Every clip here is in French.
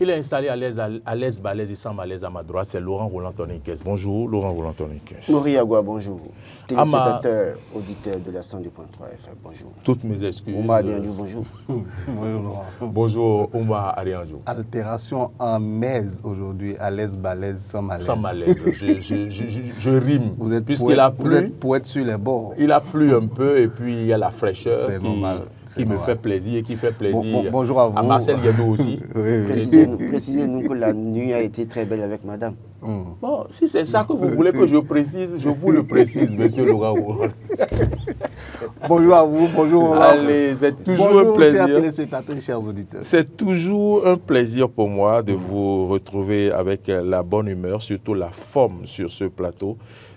Il est installé à l'aise, balèze et sans malaise à ma droite. C'est Laurent Roland Toniquez. Bonjour, Laurent Roland Toniquez. Maurice Agua, bonjour. Téléspectateurs, auditeurs de la 102.3 FM, bonjour. Toutes mes excuses. Oumar Adiandjou, bonjour. Bonjour Laurent. Bonjour Oumar Adiandjou. Altération en mèse aujourd'hui, à l'aise, balèze, sans malaise. Sans malaise. Je rime. Vous êtes puisqu'il a plu. Vous êtes poète sur les bords. Il a plu un peu et puis il y a la fraîcheur qui me fait plaisir et qui fait plaisir bonjour à vous. À Marcel Guédou aussi. Oui. Précisez-nous que la nuit a été très belle avec madame. Bon, si c'est ça que vous voulez que je précise, je vous le précise, monsieur Laurent. Bonjour à vous, bonjour. Allez, c'est toujours bonjour, un plaisir. Chers téléspectateurs, chers auditeurs. C'est toujours un plaisir pour moi de vous retrouver avec la bonne humeur, surtout la forme sur ce plateau.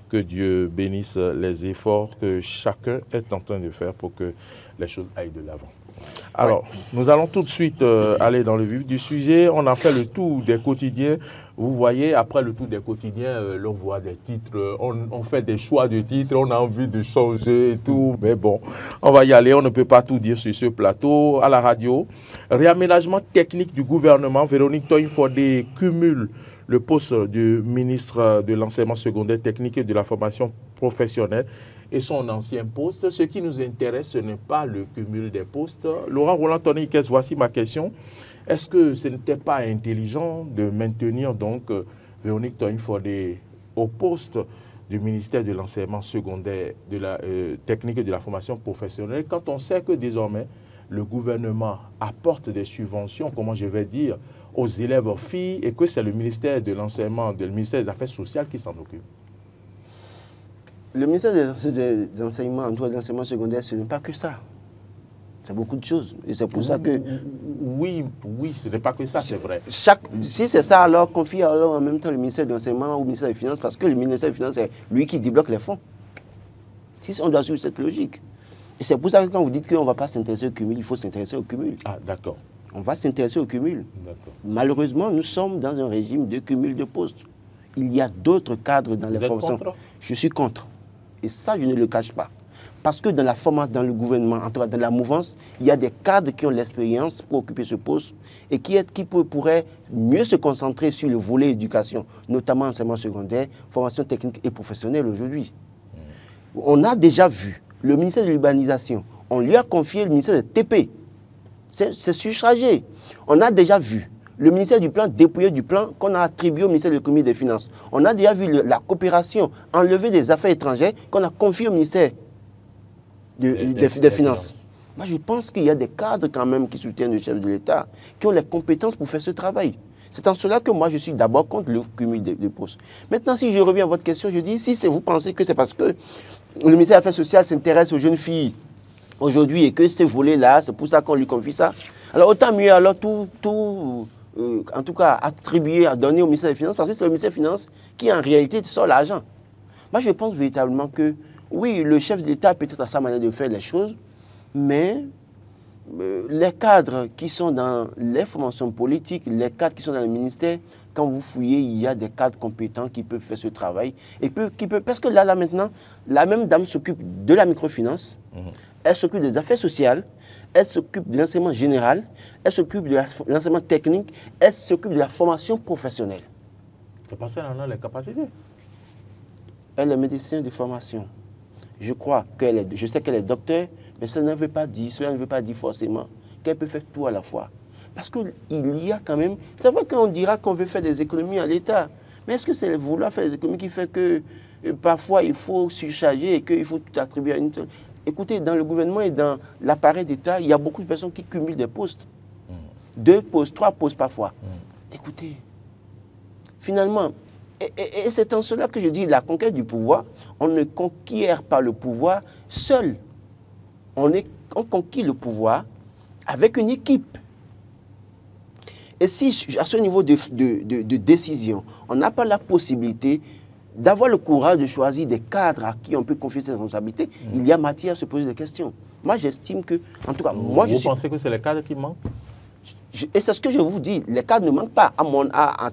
Que Dieu bénisse les efforts que chacun est en train de faire pour que les choses aillent de l'avant. Alors, nous allons tout de suite aller dans le vif du sujet. On a fait le tour des quotidiens. Vous voyez, après le tour des quotidiens, l'on voit des titres, on fait des choix de titres, on a envie de changer et tout. Mais bon, on va y aller, on ne peut pas tout dire sur ce plateau. À la radio, réaménagement technique du gouvernement, Véronique Toyin-Fordé cumule le poste du ministre de l'enseignement secondaire technique et de la formation professionnelle et son ancien poste. Ce qui nous intéresse, ce n'est pas le cumul des postes. Laurent Roland Toniquez, voici ma question. Est-ce que ce n'était pas intelligent de maintenir donc Véronique Toyin-Fordé au poste du ministère de l'enseignement secondaire, de la technique et de la formation professionnelle, quand on sait que désormais le gouvernement apporte des subventions, comment je vais dire, aux élèves filles et que c'est le ministère de l'enseignement, le ministère des Affaires sociales qui s'en occupe? Le ministère des enseignements, en tout cas de l'enseignement secondaire, ce n'est pas que ça. C'est beaucoup de choses. Et c'est pour ça que... Oui, ce n'est pas que ça, c'est vrai. Si c'est ça, alors confie alors en même temps le ministère de l'enseignement au ministère des Finances, parce que le ministère des Finances, c'est lui qui débloque les fonds. Si on doit suivre cette logique. Et c'est pour ça que quand vous dites qu'on ne va pas s'intéresser au cumul, il faut s'intéresser au cumul. Ah, d'accord. On va s'intéresser au cumul. Malheureusement, nous sommes dans un régime de cumul de postes. Il y a d'autres cadres dans les formations. Contre? Je suis contre. Et ça, je ne le cache pas. Parce que dans la formation, dans le gouvernement, en tout cas dans la mouvance, il y a des cadres qui ont l'expérience pour occuper ce poste et qui pourraient mieux se concentrer sur le volet éducation, notamment enseignement secondaire, formation technique et professionnelle aujourd'hui. On a déjà vu le ministère de l'urbanisation, on lui a confié le ministère de TP. C'est surchargé. On a déjà vu le ministère du Plan dépouillé du plan qu'on a attribué au ministère de l'économie et des finances. On a déjà vu la coopération enlevée des affaires étrangères qu'on a confiée au ministère des finances. Moi, je pense qu'il y a des cadres quand même qui soutiennent le chef de l'État, qui ont les compétences pour faire ce travail. C'est en cela que moi, je suis d'abord contre le cumul des postes. Maintenant, si je reviens à votre question, je dis, si vous pensez que c'est parce que le ministère des Affaires sociales s'intéresse aux jeunes filles aujourd'hui et que ces volets-là, c'est pour ça qu'on lui confie ça. Alors autant mieux alors en tout cas attribuer, à donner au ministère des Finances, parce que c'est le ministère des Finances qui en réalité sort l'argent. Moi je pense véritablement que oui, le chef de l'État peut-être à sa manière de faire les choses, mais les cadres qui sont dans les formations politiques, les cadres qui sont dans le ministère, quand vous fouillez, il y a des cadres compétents qui peuvent faire ce travail. Parce que là maintenant, la même dame s'occupe de la microfinance, elle s'occupe des affaires sociales, elle s'occupe de l'enseignement général, elle s'occupe de l'enseignement technique, elle s'occupe de la formation professionnelle. C'est parce qu'elle en a les capacités. Elle est médecin de formation. Je sais qu'elle est docteur, mais cela ne veut pas dire forcément qu'elle peut faire tout à la fois. Parce qu'il y a quand même... C'est vrai qu'on dira qu'on veut faire des économies à l'État, mais est-ce que c'est vouloir faire des économies qui fait que parfois il faut surcharger et qu'il faut tout attribuer à une seule... Écoutez, dans le gouvernement et dans l'appareil d'État, il y a beaucoup de personnes qui cumulent des postes. 2 postes, 3 postes parfois. Écoutez, finalement, et c'est en cela que je dis la conquête du pouvoir, on ne conquiert pas le pouvoir seul. On conquiert le pouvoir avec une équipe. Et si, à ce niveau de décision, on n'a pas la possibilité d'avoir le courage de choisir des cadres à qui on peut confier ces responsabilités, il y a matière à se poser des questions. Moi, j'estime que, en tout cas, Vous pensez que c'est les cadres qui manquent? Et c'est ce que je vous dis, les cadres ne manquent pas, en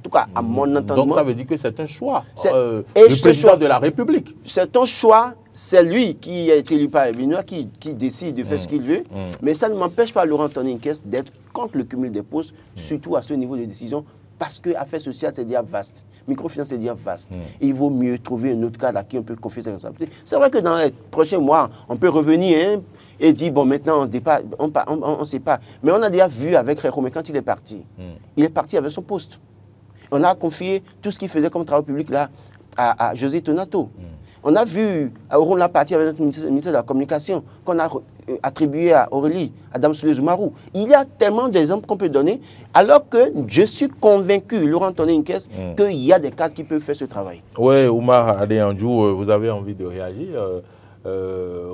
tout cas à mon entendement. Donc ça veut dire que c'est un choix du président de la République. C'est un choix, c'est lui qui a été élu par les Béninois qui décide de faire ce qu'il veut. Mais ça ne m'empêche pas, Laurent Tony Nkes, d'être contre le cumul des postes, surtout à ce niveau de décision, parce que affaires sociales, c'est déjà vaste. Microfinance, c'est déjà vaste. Il vaut mieux trouver un autre cadre à qui on peut confier ses responsabilités. C'est vrai que dans les prochains mois, on peut revenir et dire, bon, maintenant, on ne sait pas. Mais on a déjà vu avec Réhomé quand il est parti. Il est parti avec son poste. On a confié tout ce qu'il faisait comme travail public là à José Tonato. On a vu, on l'a parti avec notre ministère de la Communication, qu'on a attribué à Aurélie, à Dame Souley Zoumarou. Il y a tellement d'exemples qu'on peut donner, alors que je suis convaincu, Laurent Tony Nkes, qu'il y a des cadres qui peuvent faire ce travail. Oui, Oumar Adéanjou, vous avez envie de réagir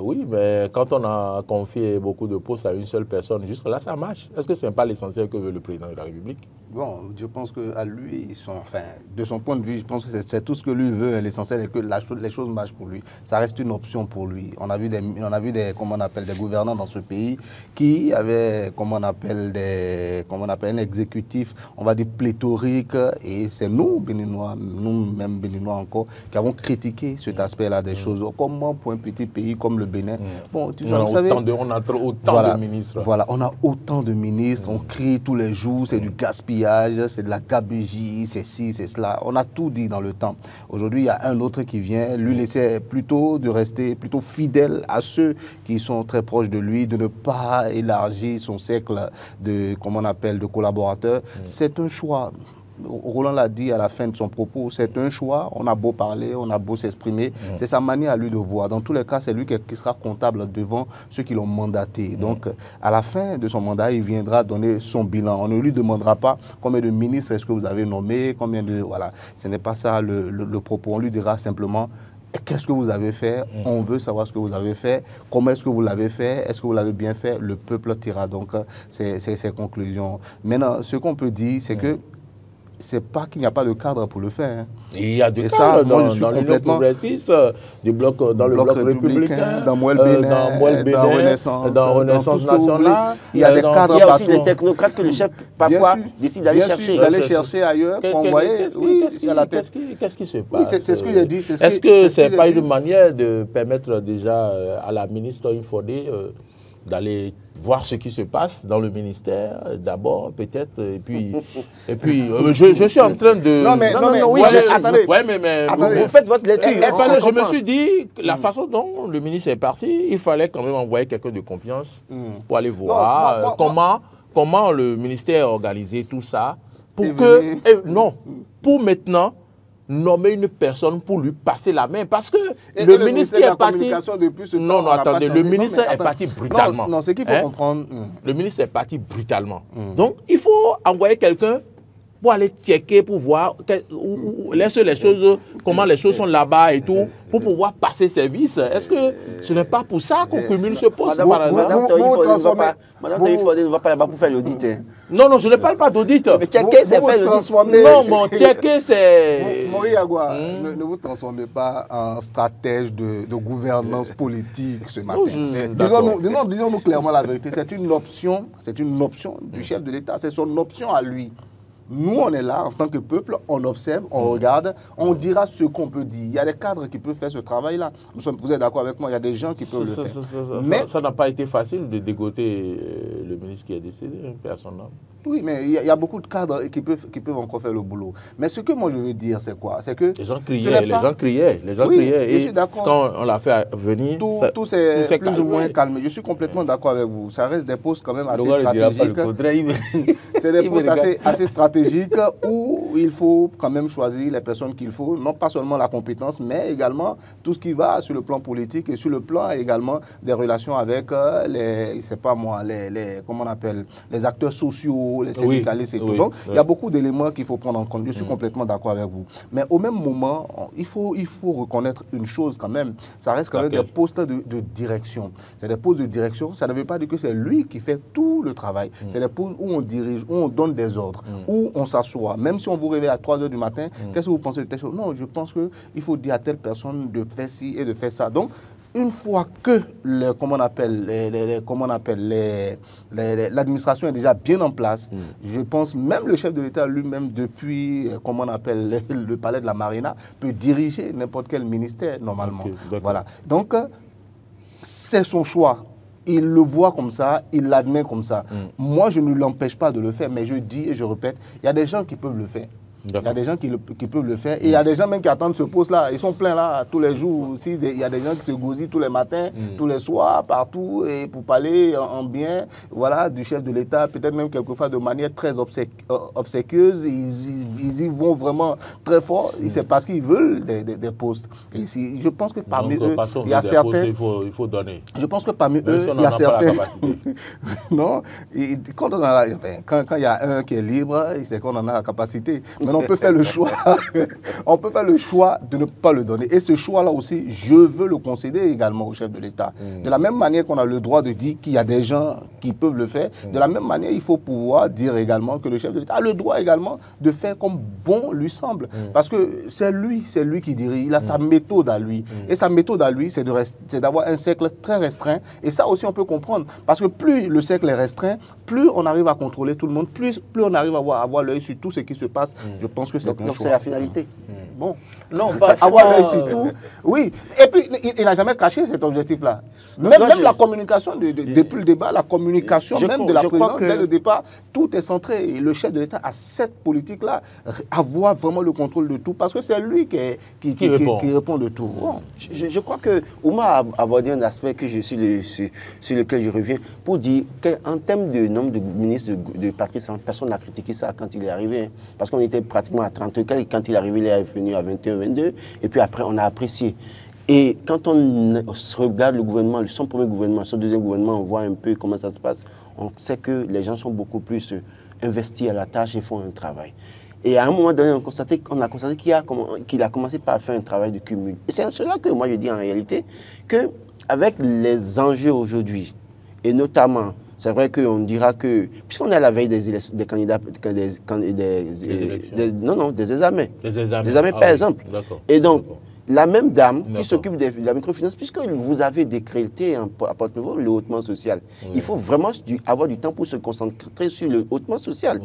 oui, mais quand on a confié beaucoup de postes à une seule personne, juste là, ça marche. Est-ce que ce n'est pas l'essentiel que veut le président de la République? Bon, je pense qu'à lui, de son point de vue, je pense que c'est tout ce que lui veut. L'essentiel est que les choses marchent pour lui. Ça reste une option pour lui. On a vu des comment on appelle, des gouvernants dans ce pays qui avaient, comment on appelle, un exécutif, on va dire, pléthorique. Et c'est nous, Béninois, nous-mêmes Béninois encore, qui avons critiqué cet aspect-là des choses. Comment, pour un petit pays comme le Bénin, bon, vous savez, on a autant de ministres. Voilà, on a autant de ministres, on crie tous les jours, c'est du gaspillage, c'est de la gabegie, c'est ci, c'est cela. On a tout dit dans le temps. Aujourd'hui, il y a un autre qui vient, lui laisser plutôt de rester plutôt fidèle à ceux qui sont très proches de lui, de ne pas élargir son cercle de, comment on appelle, de collaborateurs. C'est un choix. Roland l'a dit à la fin de son propos, c'est un choix, on a beau parler, on a beau s'exprimer, c'est sa manière à lui de voir. Dans tous les cas, c'est lui qui sera comptable devant ceux qui l'ont mandaté. Donc, à la fin de son mandat, il viendra donner son bilan. On ne lui demandera pas combien de ministres est-ce que vous avez nommé, combien de... Voilà, ce n'est pas ça le propos. On lui dira simplement... Qu'est-ce que vous avez fait? On veut savoir ce que vous avez fait. Comment est-ce que vous l'avez fait? Est-ce que vous l'avez bien fait? Le peuple tira donc ses conclusions. Maintenant, ce qu'on peut dire, c'est que c'est pas qu'il n'y a pas de cadre pour le faire. Hein. Il y a du cadre dans l'Union progressiste, dans le bloc républicain, dans Mouel Bénin, dans Renaissance nationale. Il y a des cadres partout. Il y a aussi des technocrates que le chef, parfois, décide d'aller chercher. D'aller chercher ailleurs pour envoyer à la tête. Qu'est-ce qui se passe? Oui, c'est ce que j'ai dit. Est-ce que ce n'est pas une manière de permettre déjà à la ministre Infodé d'aller voir ce qui se passe dans le ministère, d'abord, peut-être, et puis je suis en train de... Attendez, vous faites votre lecture. Je me suis dit, la façon dont le ministre est parti, il fallait quand même envoyer quelqu'un de confiance pour aller voir comment le ministère a organisé tout ça, pour maintenant nommer une personne pour lui passer la main. Parce que le ministre est parti... Non, attendez, le ministre est parti brutalement. Non, ce qu'il faut comprendre... Le ministre est parti brutalement. Donc, il faut envoyer quelqu'un pour aller checker, pour voir les choses, comment les choses sont là-bas et tout, pour pouvoir passer service. Est-ce que ce n'est pas pour ça qu'on cumule ce poste par hasard? Madame Taïfodé ne va pas là-bas pour faire l'audit. Non, je ne parle pas d'audit. Mais checker, c'est faire l'audit. Non, checker, c'est... Maurice Agua, ne vous transformez pas en stratège de gouvernance politique ce matin. Disons-nous clairement la vérité. C'est une option du chef de l'État. C'est son option à lui. Nous, on est là, en tant que peuple, on observe, on regarde, on dira ce qu'on peut dire. Il y a des cadres qui peuvent faire ce travail-là. Vous êtes d'accord avec moi? Il y a des gens qui peuvent le faire. Mais ça n'a pas été facile de dégoter le ministre qui est décédé, personne. Oui, mais il y a beaucoup de cadres qui peuvent encore faire le boulot. Mais ce que moi je veux dire, c'est quoi? C'est que les gens criaient. Je suis d'accord. Quand on l'a fait venir, tout s'est plus ou moins calmé. Je suis complètement d'accord avec vous. Ça reste des postes quand même assez stratégiques. C'est des postes assez stratégiques où il faut quand même choisir les personnes qu'il faut, non pas seulement la compétence, mais également tout ce qui va sur le plan politique et sur le plan également des relations avec comment on appelle, les acteurs sociaux, les syndicalistes et tout. Donc, il y a beaucoup d'éléments qu'il faut prendre en compte. Je suis complètement d'accord avec vous. Mais au même moment, il faut reconnaître une chose quand même. Ça reste quand même des postes de direction. C'est des postes de direction. Ça ne veut pas dire que c'est lui qui fait tout le travail. C'est des postes où on dirige, où on donne des ordres, où on s'assoit. Même si on vous réveille à 3 h du matin, qu'est-ce que vous pensez de telle chose? Non, je pense qu'il faut dire à telle personne de faire ci et de faire ça. Donc, une fois que l'administration est déjà bien en place, je pense même le chef de l'État lui-même, depuis le palais de la Marina, peut diriger n'importe quel ministère normalement. Okay, voilà. Donc, c'est son choix. Il le voit comme ça, il l'admet comme ça. Moi, je ne l'empêche pas de le faire, mais je dis et je répète, il y a des gens qui peuvent le faire. Il y a des gens qui peuvent le faire. Et il y a des gens même qui attendent ce poste-là. Ils sont pleins là tous les jours. Aussi, il y a des gens qui se gousillent tous les matins, tous les soirs, partout, et pour parler en bien, voilà, du chef de l'État, peut-être même quelquefois de manière très obséquieuse. Ils y vont vraiment très fort. C'est parce qu'ils veulent des postes. Et je pense que parmi eux, il y a certains... Il faut donner. Je pense que parmi eux, il y a certains... Non, quand il y a un qui est libre, c'est qu'on en a la capacité. On peut faire le choix. On peut faire le choix de ne pas le donner. Et ce choix-là aussi, je veux le concéder également au chef de l'État. De la même manière qu'on a le droit de dire qu'il y a des gens qui peuvent le faire, de la même manière, il faut pouvoir dire également que le chef de l'État a le droit également de faire comme bon lui semble. Parce que c'est lui qui dirige. Il a sa méthode à lui. Et sa méthode à lui, c'est d'avoir un cercle très restreint. Et ça aussi, on peut comprendre. Parce que plus le cercle est restreint, plus on arrive à contrôler tout le monde, plus on arrive à avoir l'œil sur tout ce qui se passe. Je pense que c'est un choix. C'est la finalité. Bon. Non, avoir l'œil sur tout. Oui. Et puis, il n'a jamais caché cet objectif-là. Même la communication, depuis le débat, la communication même de la présidence, dès le départ, tout est centré. Et le chef de l'État a cette politique-là, avoir vraiment le contrôle de tout, parce que c'est lui qui répond de tout. Bon. Je crois que Oumar a abordé un aspect sur lequel je reviens, pour dire qu'en termes de nombre de ministres de Patrice, personne n'a critiqué ça quand il est arrivé. Parce qu'on était pratiquement à 30 et quand il est arrivé, il est venu à 21, 22, et puis après, on a apprécié. Et quand on regarde le gouvernement, son premier gouvernement, son deuxième gouvernement, on voit un peu comment ça se passe, on sait que les gens sont beaucoup plus investis à la tâche et font un travail. Et à un moment donné, on a constaté qu'il a commencé par faire un travail de cumul. Et c'est cela que moi je dis en réalité, qu'avec les enjeux aujourd'hui, et notamment, c'est vrai qu'on dira que, puisqu'on est à la veille des candidats, des examens. Des examens, par exemple. Et donc, la même dame qui s'occupe de la microfinance, puisque vous avez décrété à Port-Nouveau le hautement social, il faut vraiment avoir du temps pour se concentrer sur le hautement social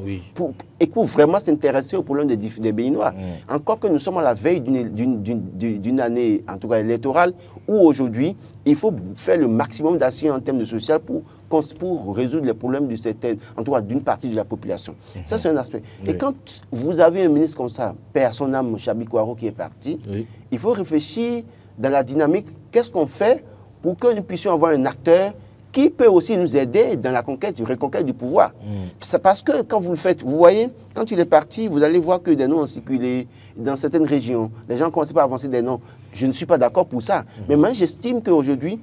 et pour vraiment s'intéresser aux problèmes des Béninois. Encore que nous sommes à la veille d'une année, en tout cas électorale, où aujourd'hui, il faut faire le maximum d'actions en termes de social pour résoudre les problèmes de certaines, en tout cas d'une partie de la population. Ça, c'est un aspect. Et quand vous avez un ministre comme ça, père son âme, Chabi Kouaro, qui est parti, il faut réfléchir dans la dynamique, qu'est-ce qu'on fait pour que nous puissions avoir un acteur qui peut aussi nous aider dans la reconquête du pouvoir. C'est parce que quand vous le faites, vous voyez, quand il est parti, vous allez voir que des noms ont circulé dans certaines régions. Les gens commencent à avancer des noms. Je ne suis pas d'accord pour ça. Mais moi, j'estime qu'aujourd'hui,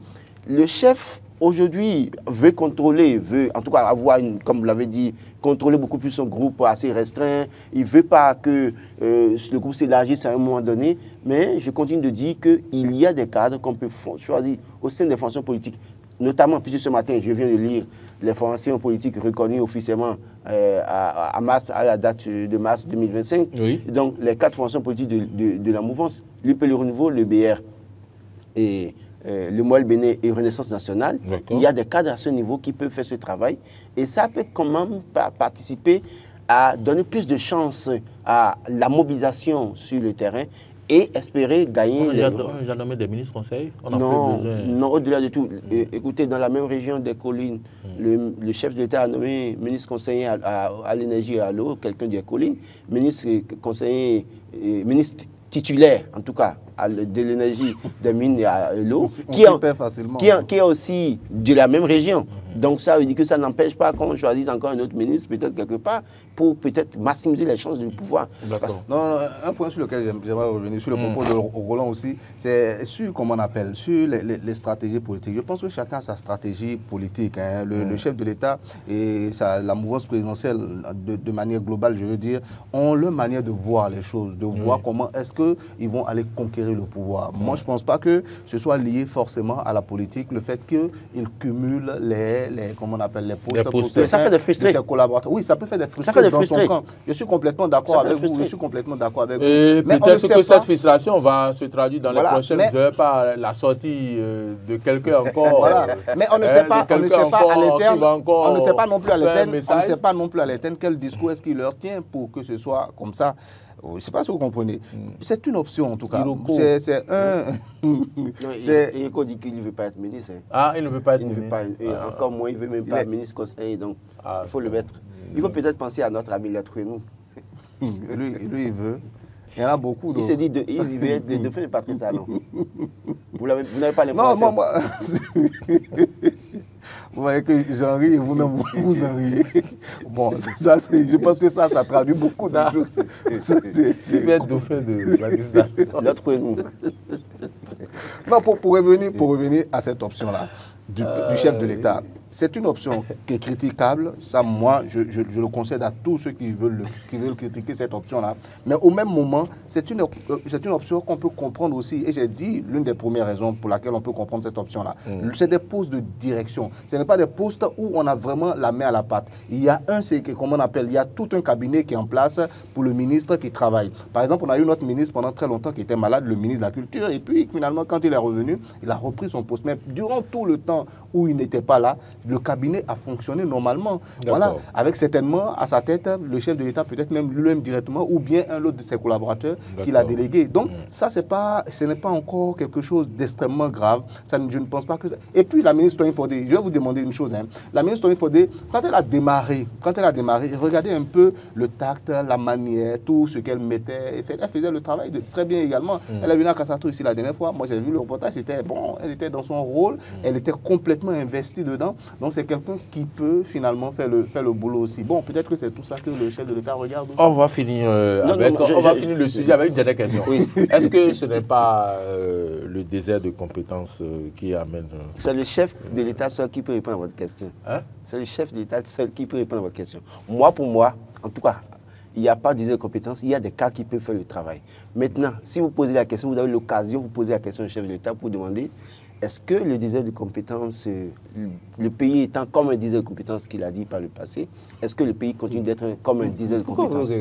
le chef aujourd'hui veut contrôler, veut en tout cas avoir, comme vous l'avez dit, contrôler beaucoup plus son groupe assez restreint. Il ne veut pas que le groupe s'élargisse à un moment donné. Mais je continue de dire qu'il y a des cadres qu'on peut choisir au sein des fonctions politiques. Notamment, puisque ce matin, je viens de lire les formations politiques reconnues officiellement à la date de mars 2025. Donc, les 4 formations politiques de la mouvance, l'UP Le Renouveau, le BR et le Moël Béné et Renaissance nationale, il y a des cadres à ce niveau qui peuvent faire ce travail. Et ça peut quand même participer à donner plus de chance à la mobilisation sur le terrain et espérer gagner... J'ai nommé des ministres conseils. Non, au-delà de tout. Écoutez, dans la même région des collines, le chef de l'État a nommé ministre conseiller à l'énergie et à l'eau, quelqu'un des collines, ministre conseiller, ministre titulaire, en tout cas, de l'énergie, des mines et à l'eau, qui est aussi de la même région. Donc ça veut dire que ça n'empêche pas qu'on choisisse encore un autre ministre, peut-être quelque part, pour peut-être maximiser les chances du pouvoir. D'accord. Un point sur lequel j'aimerais revenir, sur le propos de Roland aussi, c'est sur, comment on appelle, sur les stratégies politiques. Je pense que chacun a sa stratégie politique. Hein. Le chef de l'État et la mouvance présidentielle, de manière globale, je veux dire, ont leur manière de voir les choses, de voir comment est-ce qu'ils vont aller conquérir acquérir le pouvoir. Moi, je ne pense pas que ce soit lié forcément à la politique, le fait qu'il cumule comment on appelle, les postes. Mais ça fait des frustrés. De ses collaborateurs. Oui, ça peut faire des frustrés dans son camp. Je suis complètement d'accord avec vous. Je suis complètement d'accord avec vous. Et peut-être que cette frustration va se traduire dans les prochaines heures par la sortie de quelqu'un encore. Voilà. Mais on ne sait pas, à l'interne, on ne sait pas non plus à l'interne, on ne sait pas non plus à l'interne quel discours est-ce qu'il leur tient pour que ce soit comme ça. Je ne sais pas si vous comprenez. C'est une option en tout cas. C'est un... Iroko dit qu'il ne veut pas être ministre. Ah, il ne veut pas être ministre. Encore moins, il ne veut même pas être ministre conseil. Donc, il faut le mettre. Il faut peut-être penser à notre ami Letrouenou. Lui, il veut. Il y en a beaucoup. Il se dit, il veut être le dauphin de Patrice Talon. Vous n'avez pas l'information. Non, moi... Vous voyez que j'en ris et vous-même vous en riez. Bon, ça, je pense que ça traduit beaucoup de choses. Il veut être dauphin de Patrice Talon. Letrouenou. Non, pour revenir à cette option-là, du chef de l'État. C'est une option qui est critiquable. Ça, moi, je le concède à tous ceux qui veulent critiquer cette option-là. Mais au même moment, c'est une option qu'on peut comprendre aussi. Et j'ai dit l'une des premières raisons pour laquelle on peut comprendre cette option-là. C'est des postes de direction. Ce n'est pas des postes où on a vraiment la main à la pâte. Il y a comment on appelle, il y a tout un cabinet qui est en place pour le ministre qui travaille. Par exemple, on a eu notre ministre pendant très longtemps qui était malade, le ministre de la Culture. Et puis, finalement, quand il est revenu, il a repris son poste. Mais durant tout le temps où il n'était pas là, le cabinet a fonctionné normalement. Voilà, avec certainement à sa tête le chef de l'État, peut-être même lui-même directement, ou bien un autre de ses collaborateurs qu'il a délégué. Donc, ça, ce n'est pas encore quelque chose d'extrêmement grave. Ça, je ne pense pas que ça... Et puis, la ministre Toyin Fodé, je vais vous demander une chose. La ministre Toyin Fodé, quand elle a démarré, regardez un peu le tact, la manière, tout ce qu'elle mettait. Elle faisait le travail très bien également. Elle est venue à Kassatou ici la dernière fois. Moi, j'ai vu le reportage. C'était bon, elle était dans son rôle. Elle était complètement investie dedans. Donc, c'est quelqu'un qui peut finalement faire le boulot aussi. Bon, peut-être que c'est tout ça que le chef de l'État regarde aussi. On va finir, finir le sujet avec une dernière question. Oui. Est-ce que ce n'est pas le désert de compétences qui amène... C'est le chef de l'État seul qui peut répondre à votre question. C'est le chef de l'État seul qui peut répondre à votre question. Moi, pour moi, en tout cas, il n'y a pas de désert de compétences, il y a des cadres qui peuvent faire le travail. Maintenant, si vous posez la question, vous avez l'occasion, vous posez la question au chef de l'État pour demander est-ce que le désert de compétences, le pays étant comme un désert de compétences qu'il a dit par le passé, est-ce que le pays continue d'être comme un désert de compétences?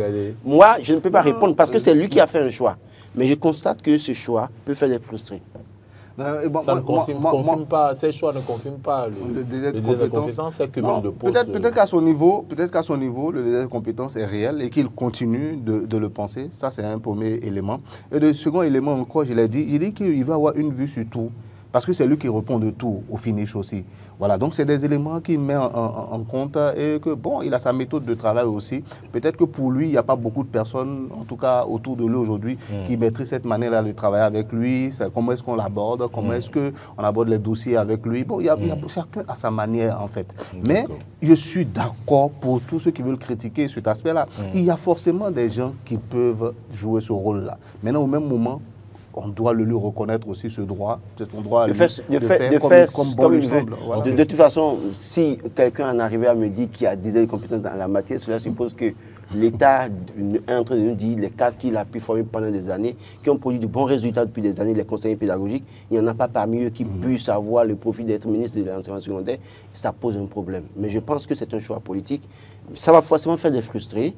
Moi, je ne peux pas répondre parce que c'est lui qui a fait un choix. Mais je constate que ce choix peut faire des frustrés. Ça ne confirme pas, ces choix ne confirment pas le désert de compétences, c'est que même de postes. Peut-être qu'à son niveau, le désert de compétences est réel et qu'il continue de le penser. Ça, c'est un premier élément. Et le second élément encore, je l'ai dit, il dit qu'il va avoir une vue sur tout. Parce que c'est lui qui répond de tout au finish aussi. Voilà, donc c'est des éléments qu'il met en compte et que, bon, il a sa méthode de travail aussi. Peut-être que pour lui, il n'y a pas beaucoup de personnes, en tout cas autour de lui aujourd'hui, qui maîtrisent cette manière-là de travailler avec lui. Comment est-ce qu'on l'aborde, comment est-ce qu'on aborde les dossiers avec lui. Bon, il y a chacun à sa manière, en fait. Mais je suis d'accord pour tous ceux qui veulent critiquer cet aspect-là. Il y a forcément des gens qui peuvent jouer ce rôle-là. Maintenant, au même moment, on doit le lui reconnaître aussi ce droit. C'est son droit de faire comme bon lui semble. Voilà. De toute façon, si quelqu'un en arrivait à me dire qu'il y a des compétences dans la matière, cela suppose que l'État est en train de nous dire les cadres qu'il a pu former pendant des années, qui ont produit de bons résultats depuis des années, les conseillers pédagogiques, il n'y en a pas parmi eux qui puissent avoir le profit d'être ministre de l'enseignement secondaire. Ça pose un problème. Mais je pense que c'est un choix politique. Ça va forcément faire des frustrés.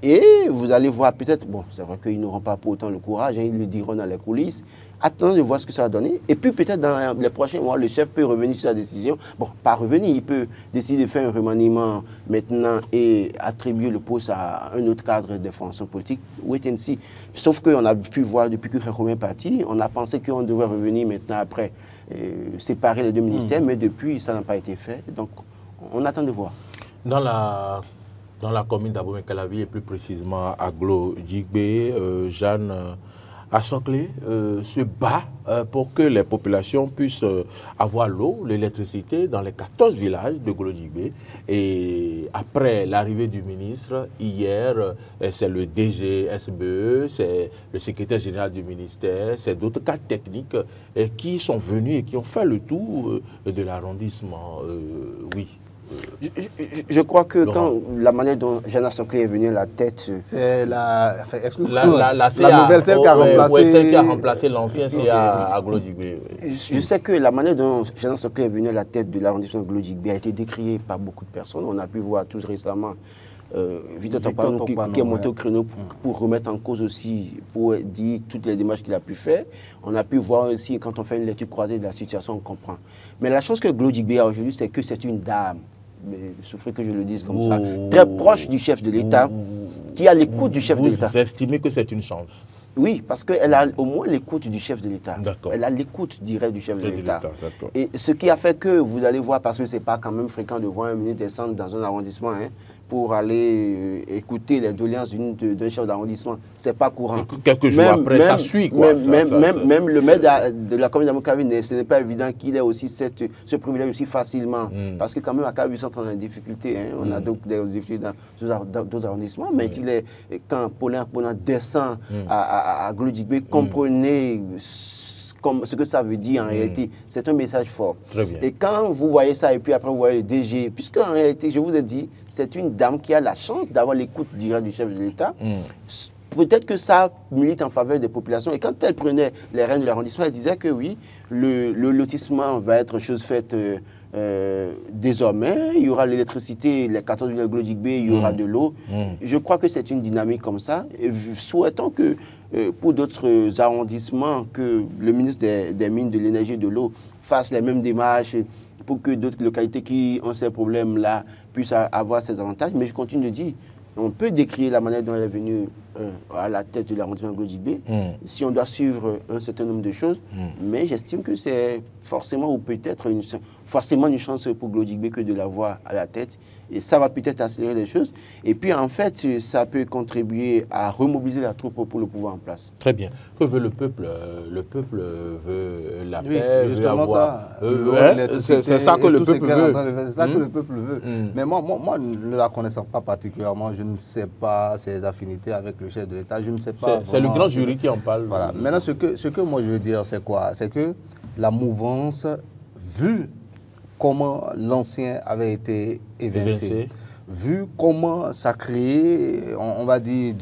Et vous allez voir peut-être, bon, c'est vrai qu'ils n'auront pas pour autant le courage, ils le diront dans les coulisses. Attendons de voir ce que ça va donner. Et puis peut-être dans les prochains mois, le chef peut revenir sur sa décision. Bon, pas revenir, il peut décider de faire un remaniement maintenant et attribuer le poste à un autre cadre de formation politique. Wait and see. Sauf qu'on a pu voir depuis que Khéroum est parti, on a pensé qu'on devait revenir maintenant après, séparer les deux ministères, mais depuis, ça n'a pas été fait. Donc, on attend de voir. Dans la commune d'Abomey-Calavi et plus précisément à Glo-Djigbe, Jeanne Assoclé se bat pour que les populations puissent avoir l'eau, l'électricité dans les 14 villages de Glo-Djigbe. Et après l'arrivée du ministre, hier, c'est le DGSBE, c'est le secrétaire général du ministère, c'est d'autres cadres techniques qui sont venus et qui ont fait le tour de l'arrondissement. Oui. Je crois que quand la manière dont Jana Sokle est venu à la tête... C'est la nouvelle, celle qui a remplacé l'ancien CA à Glodjigbe. Je sais que la manière dont Jana Sokle est venu à la tête de l'arrondissement de Glodjigbe a été décriée par beaucoup de personnes. On a pu voir tous récemment Victor Tokpanou qui est monté au créneau pour remettre en cause aussi, pour dire toutes les démarches qu'il a pu faire. On a pu voir aussi, quand on fait une lecture croisée de la situation, on comprend. Mais la chose que Glodjigbe a aujourd'hui, c'est que c'est une dame, mais il souffrait que je le dise comme ça, très proche du chef de l'État, qui a l'écoute du chef de l'État. Vous estimez que c'est une chance? Oui, parce qu'elle a au moins l'écoute du chef de l'État. Elle a l'écoute directe du chef de l'État. Et ce qui a fait que, vous allez voir, parce que ce n'est pas quand même fréquent de voir un ministre descendre dans un arrondissement, pour aller écouter les doléances d'un chef d'arrondissement. Ce n'est pas courant. Quelques jours après, ça suit. Quoi. Même le maire de la commune d'Amokavine, ce n'est pas évident qu'il ait aussi ce privilège aussi facilement. Parce que quand même, à Kavi, ils sont en difficulté. On a donc des difficultés dans d'autres arrondissements. Mais quand Paulin descend à Glodjigbe, comprenez ce que ça veut dire en réalité. C'est un message fort. Très bien. Et quand vous voyez ça, et puis après vous voyez le DG, puisque en réalité, je vous ai dit, c'est une dame qui a la chance d'avoir l'écoute directe du chef de l'État. Peut-être que ça milite en faveur des populations. Et quand elle prenait les rênes de l'arrondissement, elle disait que oui, le lotissement va être chose faite désormais. Il y aura l'électricité, les 14 villes de Glodjigbe, il y aura de l'eau. Je crois que c'est une dynamique comme ça. Et souhaitons que pour d'autres arrondissements, que le ministre des Mines, de l'Énergie et de l'Eau fasse les mêmes démarches pour que d'autres localités qui ont ces problèmes-là puissent avoir ces avantages. Mais je continue de dire, on peut décrire la manière dont elle est venue à la tête de l'arrondissement de Glodjigbe, si on doit suivre un certain nombre de choses. Mais j'estime que c'est forcément ou peut-être forcément une chance pour Glodjigbe que de la voir à la tête. Et ça va peut-être accélérer les choses. Et puis en fait, ça peut contribuer à remobiliser la troupe pour le pouvoir en place. Très bien. Que veut le peuple? Le peuple veut la paix, justement veut avoir... ça. C'est ça que le peuple veut. C'est ça que le peuple veut. Mais moi, ne la connaissant pas particulièrement, je ne sais pas ses affinités avec le chef de l'État. Je ne sais pas. C'est le grand jury qui en parle. Voilà. Maintenant, ce que moi je veux dire, c'est quoi? C'est que la mouvance, vu comment l'ancien avait été évincé, vu comment ça crée, on va dire,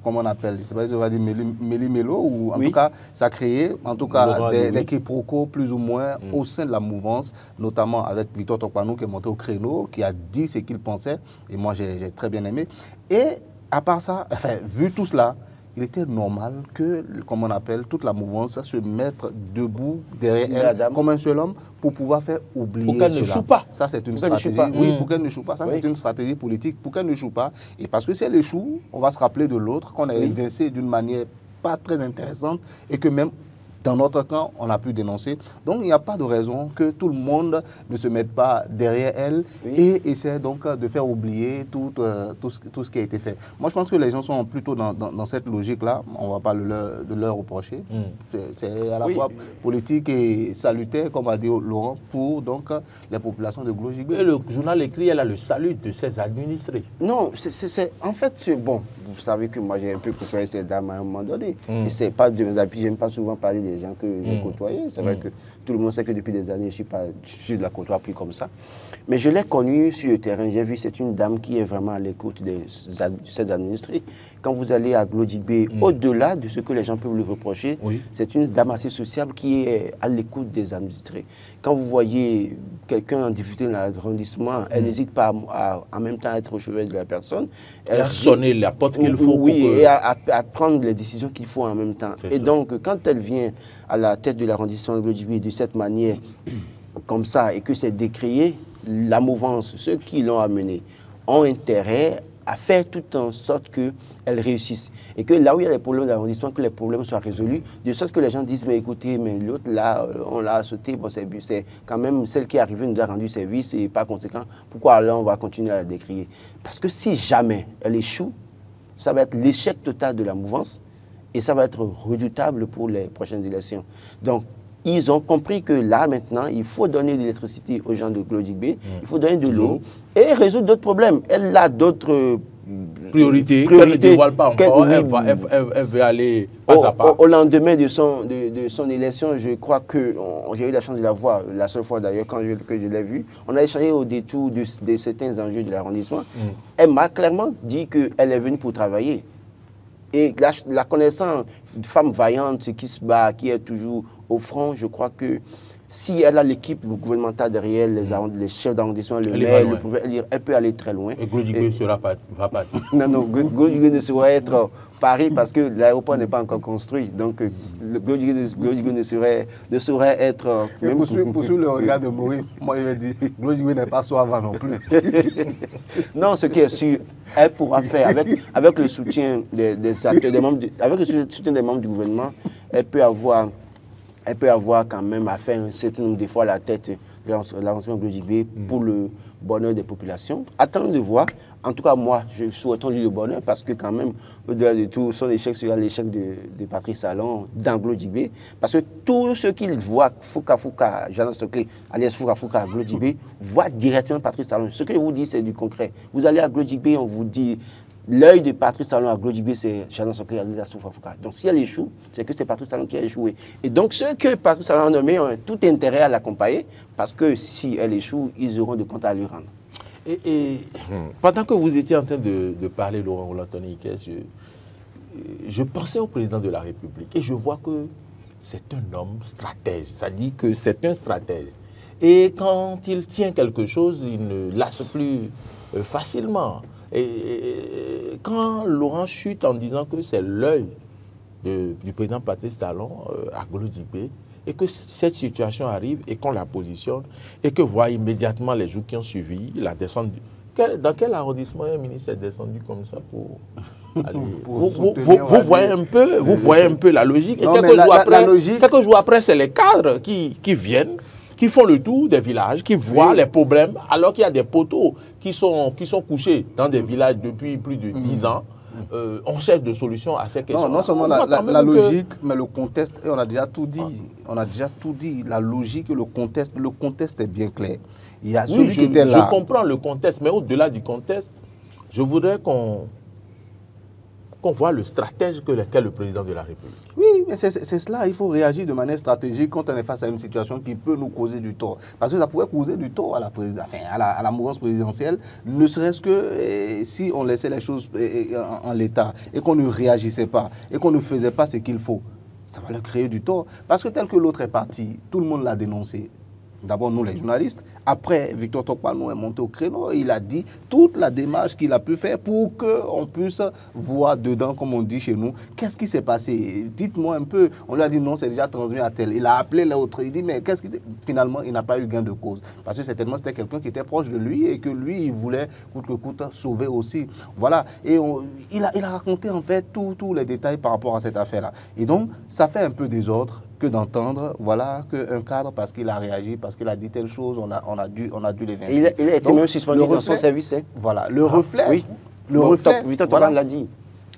comment on appelle, je sais pas si on va dire méli-mélo, ou en tout cas, ça crée en tout cas des quiproquos plus ou moins au sein de la mouvance, notamment avec Victor Tokpanou qui est monté au créneau, qui a dit ce qu'il pensait, et moi j'ai très bien aimé. Et à part ça, enfin, vu tout cela, il était normal que, comme on appelle, toute la mouvance se mette debout derrière elle, comme un seul homme, pour pouvoir faire oublier pour qu'elle ne choue pas. Ça, c'est une stratégie. Oui, pour qu'elle ne choue pas. Ça, c'est une stratégie politique. Pour qu'elle ne choue pas. Et parce que si elle échoue, on va se rappeler de l'autre, qu'on a évincé d'une manière pas très intéressante, et que même dans notre camp, on a pu dénoncer. Donc, il n'y a pas de raison que tout le monde ne se mette pas derrière elle et essaie donc de faire oublier tout ce qui a été fait. Moi, je pense que les gens sont plutôt dans cette logique-là. On ne va pas de leur reprocher. C'est à la fois politique et salutaire, comme a dit Laurent, pour donc les populations de Glodjigbe. Et le journal écrit, elle a le salut de ses administrés. Non, en fait, bon, vous savez que moi, j'ai un peu côtoyé ces dames à un moment donné. Et c'est pas de mes amis, j'aime pas souvent parler des gens que j'ai côtoyés. C'est vrai que tout le monde sait que depuis des années, je ne la côtoie plus comme ça. Mais je l'ai connue sur le terrain. J'ai vu, c'est une dame qui est vraiment à l'écoute de ses administrés. Quand vous allez à Glodjigbe, au-delà de ce que les gens peuvent lui reprocher, c'est une dame assez sociable qui est à l'écoute des administrés. Quand vous voyez quelqu'un en difficulté dans l'arrondissement, elle n'hésite pas à en même temps être au chevet de la personne. Elle a sonné la porte qu'il faut. Et à prendre les décisions qu'il faut en même temps. Et donc, quand elle vient à la tête de l'arrondissement de Glodjigbe de cette manière, comme ça, et que c'est décrié, la mouvance, ceux qui l'ont amené, ont intérêt à faire tout en sorte qu'elle réussisse. Et que là où il y a des problèmes d'arrondissement, que les problèmes soient résolus, de sorte que les gens disent, mais écoutez, mais l'autre là, on l'a sauté, bon, c'est quand même celle qui est arrivée nous a rendu service, et par conséquent, pourquoi là on va continuer à la décrier? Parce que si jamais elle échoue, ça va être l'échec total de la mouvance, et ça va être redoutable pour les prochaines élections. Donc, ils ont compris que là, maintenant, il faut donner de l'électricité aux gens de Glodjigbe, il faut donner de l'eau et résoudre d'autres problèmes. Elle a d'autres priorité qu'elle ne dévoile pas encore, elle veut aller pas à pas. Au lendemain de son élection, je crois que j'ai eu la chance de la voir, la seule fois d'ailleurs que je l'ai vue. On a échangé au détour de certains enjeux de l'arrondissement. Elle m'a clairement dit qu'elle est venue pour travailler. Et la connaissance de femme vaillante qui se bat, qui est toujours au front, je crois que si elle a l'équipe gouvernementale derrière, les chefs d'arrondissement, le maire, elle peut aller très loin. Et Glodjigbe va partir. Non, Glodjigbe ne saurait être Paris parce que l'aéroport n'est pas encore construit. Donc, Glodjigbe ne saurait être... Pour le regard de Maurice, moi, je vais dire, Glodjigbe n'est pas Soava non plus. Non, ce qui est sûr, elle pourra faire, avec le soutien des acteurs, avec le soutien des membres du gouvernement, elle peut avoir quand même à faire un certain nombre de fois la tête de l'arrondissement Glodjigbe pour le bonheur des populations. Attendons de voir. En tout cas, moi, je souhaite lui le bonheur parce que quand même, au-delà de tout, son échec sera l'échec de Patrice Talon dans Glodjigbe. Parce que tous ceux qui voient Fouka, Jean Stockley, alias Fouka à Glodjigbe, voient directement Patrice Talon. Ce que je vous dis, c'est du concret. Vous allez à Glodjigbe, on vous dit... L'œil de Patrice Talon à Glodjigbe, c'est Jean Stockley, alias Fouka. Donc, si elle échoue, c'est que c'est Patrice Talon qui a échoué. Et donc, ceux que Patrice Talon a nommés ont tout intérêt à l'accompagner parce que si elle échoue, ils auront des comptes à lui rendre. Et pendant que vous étiez en train de parler, Laurent Roland-Tony, je pensais au président de la République et je vois que c'est un homme stratège. Ça dit que c'est un stratège. Et quand il tient quelque chose, il ne lâche plus facilement. Et quand Laurent chute en disant que c'est l'œil du président Patrice Talon à Glodjigbe, et que cette situation arrive et qu'on la positionne, et que voit immédiatement les jours qui ont suivi la descente. Dans quel arrondissement un ministre est descendu comme ça pour aller... vous voyez un peu la logique. Et quelques jours après, c'est les cadres qui viennent, qui font le tour des villages, qui voient les problèmes, alors qu'il y a des poteaux qui sont couchés dans des villages depuis plus de 10 ans. On cherche des solutions à ces questions. Non seulement la logique, mais le contexte, et on a déjà tout dit. On a déjà tout dit. La logique et le contexte est bien clair. Il y a celui qui était là. Je comprends le contexte, mais au-delà du contexte, je voudrais qu'on voit le stratège qu'est le président de la République. Oui, mais c'est cela. Il faut réagir de manière stratégique quand on est face à une situation qui peut nous causer du tort. Parce que ça pourrait causer du tort à la mouvance présidentielle, ne serait-ce que si on laissait les choses en l'état et qu'on ne réagissait pas et qu'on ne faisait pas ce qu'il faut. Ça va leur créer du tort. Parce que tel que l'autre est parti, tout le monde l'a dénoncé. D'abord, nous, les journalistes. Après, Victor Tokpanou est monté au créneau. Il a dit toute la démarche qu'il a pu faire pour qu'on puisse voir dedans, comme on dit chez nous, qu'est-ce qui s'est passé. Dites-moi un peu. On lui a dit non, c'est déjà transmis à tel. Il a appelé l'autre. Il dit, mais qu'est-ce qui... Finalement, il n'a pas eu gain de cause. Parce que certainement, c'était quelqu'un qui était proche de lui et que lui, il voulait, coûte que coûte, sauver aussi. Voilà. Et il a raconté, en fait, tous les détails par rapport à cette affaire-là. Et donc, ça fait un peu désordre que d'entendre, voilà, qu'un cadre, parce qu'il a réagi, parce qu'il a dit telle chose, on a dû l'évincer. Il a été même suspendu dans son service. Hein. Voilà, le reflet. Oui, Victor Tokpanou l'a dit.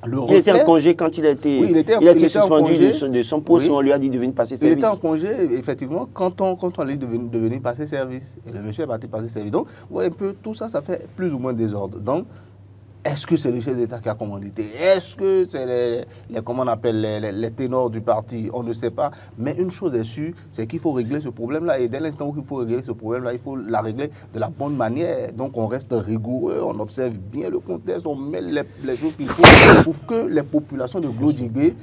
Il était en congé quand il a été, suspendu de son poste, on lui a dit de venir passer service. Il était en congé, effectivement, quand on lui dit de venir passer service. Et le monsieur est parti passer service. Donc, ouais, un peu, tout ça, ça fait plus ou moins désordre. Donc, est-ce que c'est le chef d'État qui a commandité? Est-ce que c'est comment on appelle, les ténors du parti? On ne sait pas. Mais une chose est sûre, c'est qu'il faut régler ce problème-là. Et dès l'instant où il faut régler ce problème-là, il faut la régler de la bonne manière. Donc on reste rigoureux, on observe bien le contexte, on met les choses qu'il faut pour que les populations de Glodjigbe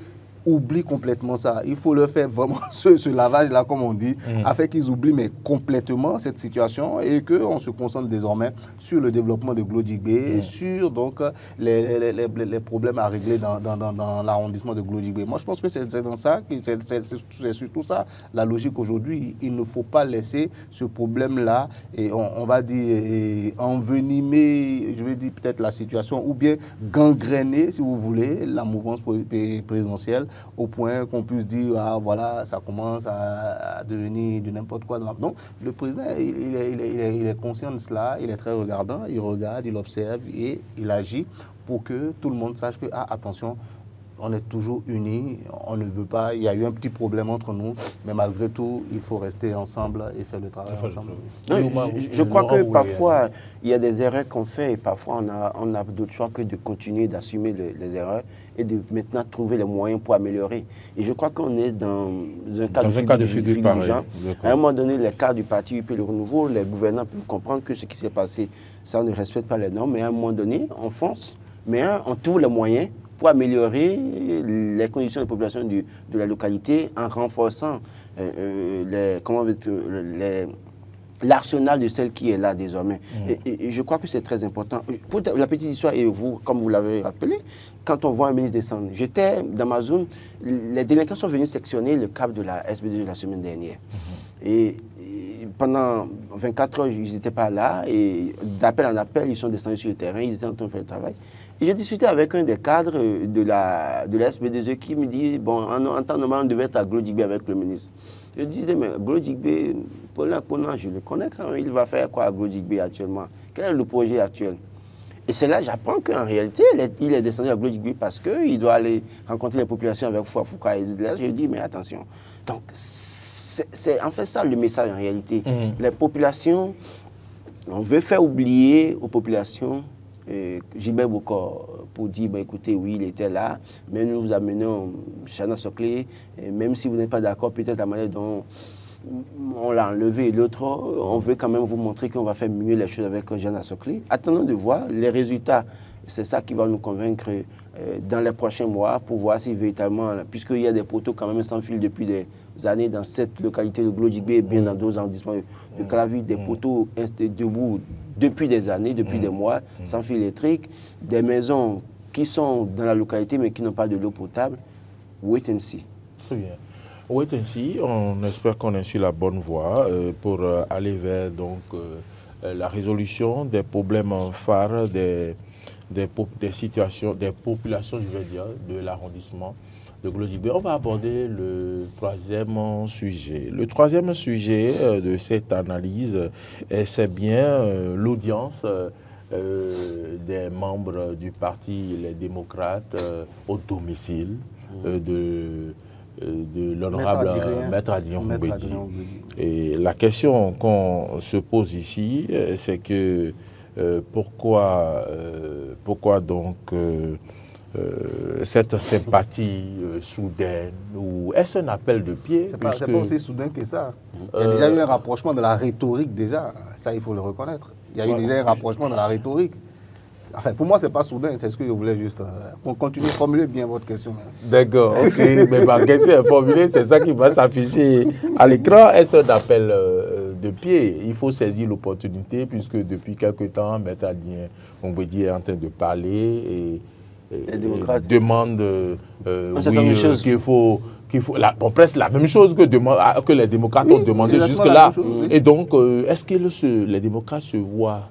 oublient complètement ça. Il faut leur faire vraiment ce lavage-là, comme on dit, afin qu'ils oublient mais complètement cette situation et qu'on se concentre désormais sur le développement de Glodjigbe, sur donc les problèmes à régler dans l'arrondissement de Glodjigbe. Moi, je pense que c'est dans ça, c'est surtout ça la logique aujourd'hui. Il ne faut pas laisser ce problème-là, et on va dire, envenimer, je vais dire peut-être la situation, ou bien gangréner, si vous voulez, la mouvance présidentielle, au point qu'on puisse dire, ah voilà, ça commence à devenir de n'importe quoi. Donc, le président, il est conscient de cela, il est très regardant, il regarde, il observe et il agit pour que tout le monde sache que, ah, attention, on est toujours unis, on ne veut pas, il y a eu un petit problème entre nous, mais malgré tout, il faut rester ensemble et faire le travail ensemble. Non, je crois que parfois, il y a des erreurs qu'on fait et parfois on a d'autres choix que de continuer d'assumer les erreurs et de maintenant trouver les moyens pour améliorer. Et je crois qu'on est dans un cas de figure pareil. À un moment donné, les cadres du parti UP Le Renouveau, les gouvernants peuvent comprendre que ce qui s'est passé, ça ne respecte pas les normes, mais à un moment donné, on fonce, mais on trouve les moyens pour améliorer les conditions de population de la localité en renforçant l'arsenal de celle qui est là désormais. Et je crois que c'est très important. Pour la petite histoire, et vous, comme vous l'avez rappelé, quand on voit un ministre descendre, j'étais dans ma zone, les délinquants sont venus sectionner le cap de la SBD la semaine dernière. Et pendant 24 heures, ils n'étaient pas là, et d'appel en appel, ils sont descendus sur le terrain, ils étaient en train de faire le travail. Et j'ai discuté avec un des cadres de la SBDE qui me dit, bon, en temps normal, on devait être à Glodjigbe avec le ministre. Je disais, mais Glodjigbe, Paulin Conan, je le connais quand même, il va faire quoi à Glodjigbe actuellement? Quel est le projet actuel? Et c'est là que j'apprends qu'en réalité, il est descendu à Glodjigbe parce qu'il doit aller rencontrer les populations avec Fouafouka et Zidler. Je dis, mais attention. Donc, c'est en fait ça le message en réalité. Les populations, on veut faire oublier aux populations Gilbert Bokor pour dire, bah, écoutez, oui, il était là, mais nous vous amenons Jana Sokle, même si vous n'êtes pas d'accord, peut-être la manière dont on l'a enlevé et l'autre, on veut quand même vous montrer qu'on va faire mieux les choses avec Jana Sokle. Attendons de voir les résultats. C'est ça qui va nous convaincre dans les prochains mois pour voir si véritablement, puisqu'il y a des poteaux quand même sans fil depuis des années dans cette localité de Glodjigbe et bien dans d'autres arrondissements de Calavi, des poteaux debout depuis des années, depuis des mois, sans fil électrique, des maisons qui sont dans la localité mais qui n'ont pas de l'eau potable. Wait and see. Très bien. Wait and see, on espère qu'on est sur la bonne voie pour aller vers donc, la résolution des problèmes phares des situations, des populations, je veux dire, de l'arrondissement de Glodjigbe. On va aborder le troisième sujet. Le troisième sujet de cette analyse, c'est bien l'audience des membres du parti Les Démocrates au domicile de l'honorable Maître Adrien Mbedi. Et la question qu'on se pose ici, c'est que pourquoi donc cette sympathie soudaine, ou est-ce un appel de pied? C'est pas aussi soudain que ça. Il y a déjà eu un rapprochement de la rhétorique déjà, ça il faut le reconnaître. Il y a eu déjà un rapprochement de la rhétorique. Enfin, pour moi, ce n'est pas soudain, c'est ce que je voulais juste... continuer, formuler bien votre question. D'accord, ok. Mais ma question est formulée, c'est ça qui va s'afficher à l'écran. Est-ce un appel de pied? Il faut saisir l'opportunité, puisque depuis quelque temps, Maître Adrien Mbedi est en train de parler et demande qu'il faut... presque la même chose que les démocrates ont demandé jusque-là. Et donc, est-ce que les démocrates se voient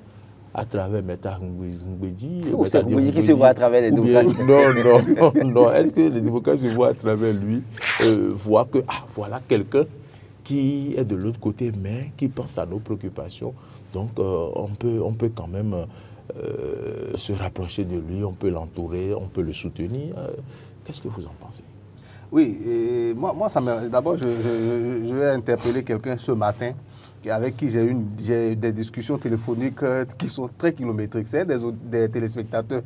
à travers Maître Mbedi? Ou c'est Mbedi qui se voit à travers les démocrates? Non. Est-ce que les démocrates se voient à travers lui, voient que, voilà quelqu'un qui est de l'autre côté, mais qui pense à nos préoccupations. Donc, on peut quand même se rapprocher de lui, on peut l'entourer, on peut le soutenir. Qu'est-ce que vous en pensez? Oui, et moi d'abord, je vais interpeller quelqu'un ce matin avec qui j'ai eu des discussions téléphoniques qui sont très kilométriques. C'est des téléspectateurs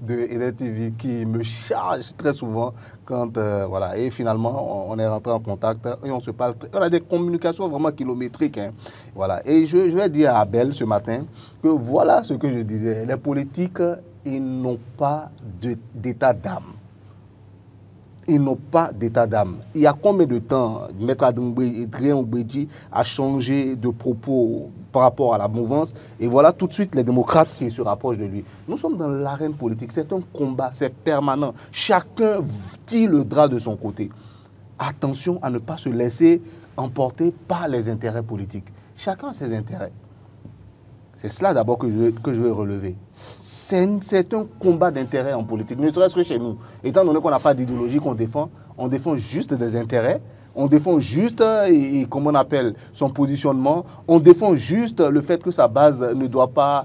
de EDER TV qui me chargent très souvent quand, voilà, et finalement, on est rentré en contact et on se parle. On a des communications vraiment kilométriques. Hein, voilà. Et je vais dire à Abel ce matin que voilà ce que je disais. Les politiques, ils n'ont pas d'état d'âme. Ils n'ont pas d'état d'âme. Il y a combien de temps Maître Adrien Mbedi a changé de propos par rapport à la mouvance? Et voilà tout de suite les démocrates qui se rapprochent de lui. Nous sommes dans l'arène politique. C'est un combat, c'est permanent. Chacun tire le drap de son côté. Attention à ne pas se laisser emporter par les intérêts politiques. Chacun a ses intérêts. C'est cela d'abord que je veux relever. C'est un combat d'intérêts en politique, ne serait-ce que chez nous. Étant donné qu'on n'a pas d'idéologie qu'on défend, on défend juste des intérêts On défend juste, et comment on appelle, son positionnement. On défend juste le fait que sa base ne doit pas,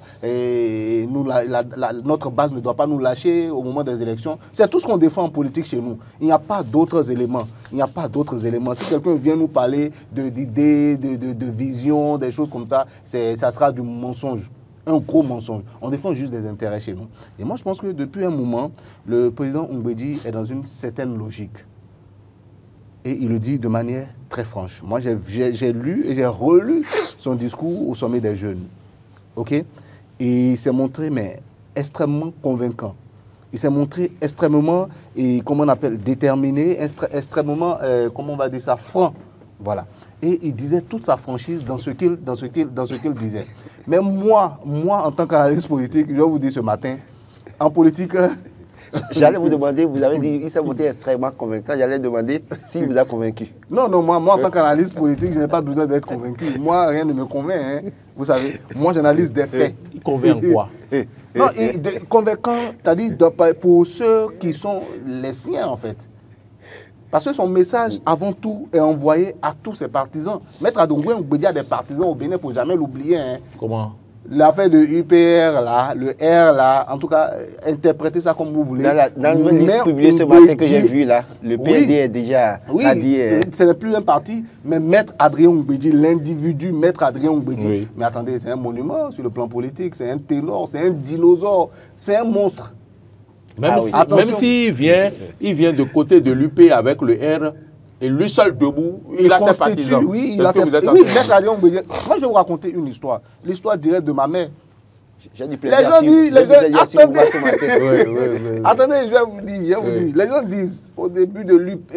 notre base ne doit pas nous lâcher au moment des élections. C'est tout ce qu'on défend en politique chez nous. Il n'y a pas d'autres éléments. Il n'y a pas d'autres éléments. Si quelqu'un vient nous parler d'idées, de visions, des choses comme ça, ça sera du mensonge. Un gros mensonge. On défend juste des intérêts chez nous. Et moi, je pense que depuis un moment, le président Mbedi est dans une certaine logique. Et il le dit de manière très franche. Moi, j'ai lu et j'ai relu son discours au sommet des jeunes. OK? Et il s'est montré, mais extrêmement convaincant. Il s'est montré extrêmement, et comment on appelle, déterminé, extrêmement, comment on va dire ça, franc. Voilà. Et il disait toute sa franchise dans ce qu'il disait. Mais moi, en tant qu'analyste politique, je vais vous dire ce matin, en politique... J'allais vous demander, vous avez dit qu'il s'est montré extrêmement convaincant, j'allais demander s'il vous a convaincu. Non, moi en tant qu'analyste politique, je n'ai pas besoin d'être convaincu. Moi, rien ne me convainc. Hein. Vous savez, moi j'analyse des faits. Il convainc quoi? Non, convaincant, c'est-à-dire pour ceux qui sont les siens en fait. Parce que son message, avant tout, est envoyé à tous ses partisans. Maître Adongwe Mbedi a des partisans au Bénin, il ne faut jamais l'oublier. Hein. Comment? L'affaire de UPR, là, le R, là, en tout cas, interprétez ça comme vous voulez. Dans le liste publié ce matin que j'ai vu, là, le PND est déjà... Oui, ce n'est plus un parti, mais Maître Adrien Mbedi, l'individu Maître Adrien Mbedi. Oui. Mais attendez, c'est un monument sur le plan politique, c'est un ténor, c'est un dinosaure, c'est un monstre. Même s'il vient de côté de l'UP avec le R, et lui seul debout, il a ses partisans. Oui, il a ses partisans. Oui, moi je vais vous raconter une histoire. L'histoire directe de ma mère. J'ai dit les gens disent, attendez, attendez, je vais vous dire, les gens disent, au début de l'UP,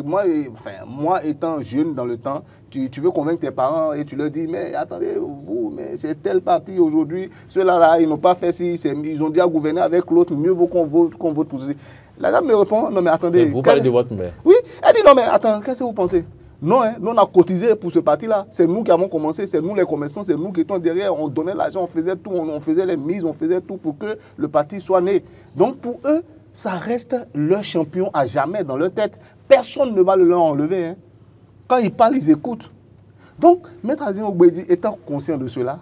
moi étant jeune dans le temps, tu veux convaincre tes parents et tu leur dis, mais attendez, vous, mais c'est tel parti aujourd'hui, ceux-là, ils n'ont pas fait ci, ils ont déjà gouverné avec l'autre, mieux vaut qu'on vote pour ceci. La dame me répond, non mais attendez. Vous parlez de votre mère? Oui, elle dit, non mais attends, qu'est-ce que vous pensez? Non, hein, nous on a cotisé pour ce parti-là. C'est nous qui avons commencé, c'est nous les commerçants, c'est nous qui étions derrière. On donnait l'argent, on faisait tout, on faisait les mises, on faisait tout pour que le parti soit né. Donc pour eux, ça reste leur champion à jamais dans leur tête. Personne ne va le leur enlever. Hein. Quand ils parlent, ils écoutent. Donc, Maître Adrien Mbedi étant conscient de cela,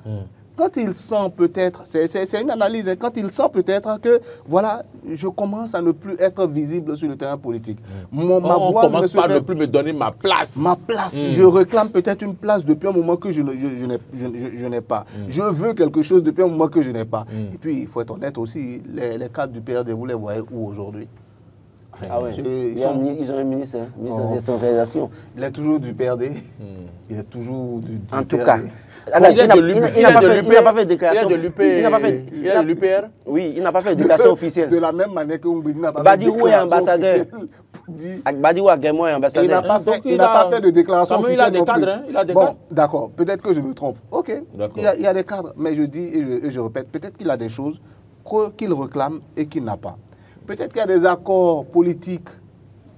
quand il sent peut-être, c'est une analyse, hein, quand il sent peut-être que, voilà, je commence à ne plus être visible sur le terrain politique. On commence par ne plus me donner ma place. Ma place. Je réclame peut-être une place depuis un moment que je n'ai pas. Je veux quelque chose depuis un moment que je n'ai pas. Et puis, il faut être honnête aussi, les cadres du PRD, vous les voyez où aujourd'hui? Enfin, ils ont un ministre de décentralisation. Il est toujours du PRD. Il est toujours du en tout PRD. Cas. Il n'a pas fait de déclaration. Il a de l'UPR. Oui, il n'a pas fait de déclaration officielle. De la même manière que Mbedi n'a pas fait de déclaration officielle. Badiou Aguemo est ambassadeur. Il n'a pas fait de déclaration officielle. Il a des cadres. Il a des cadres. Bon, d'accord. Peut-être que je me trompe. Ok. Il y a des cadres. Mais je dis et je répète, peut-être qu'il a des choses qu'il réclame et qu'il n'a pas. Peut-être qu'il y a des accords politiques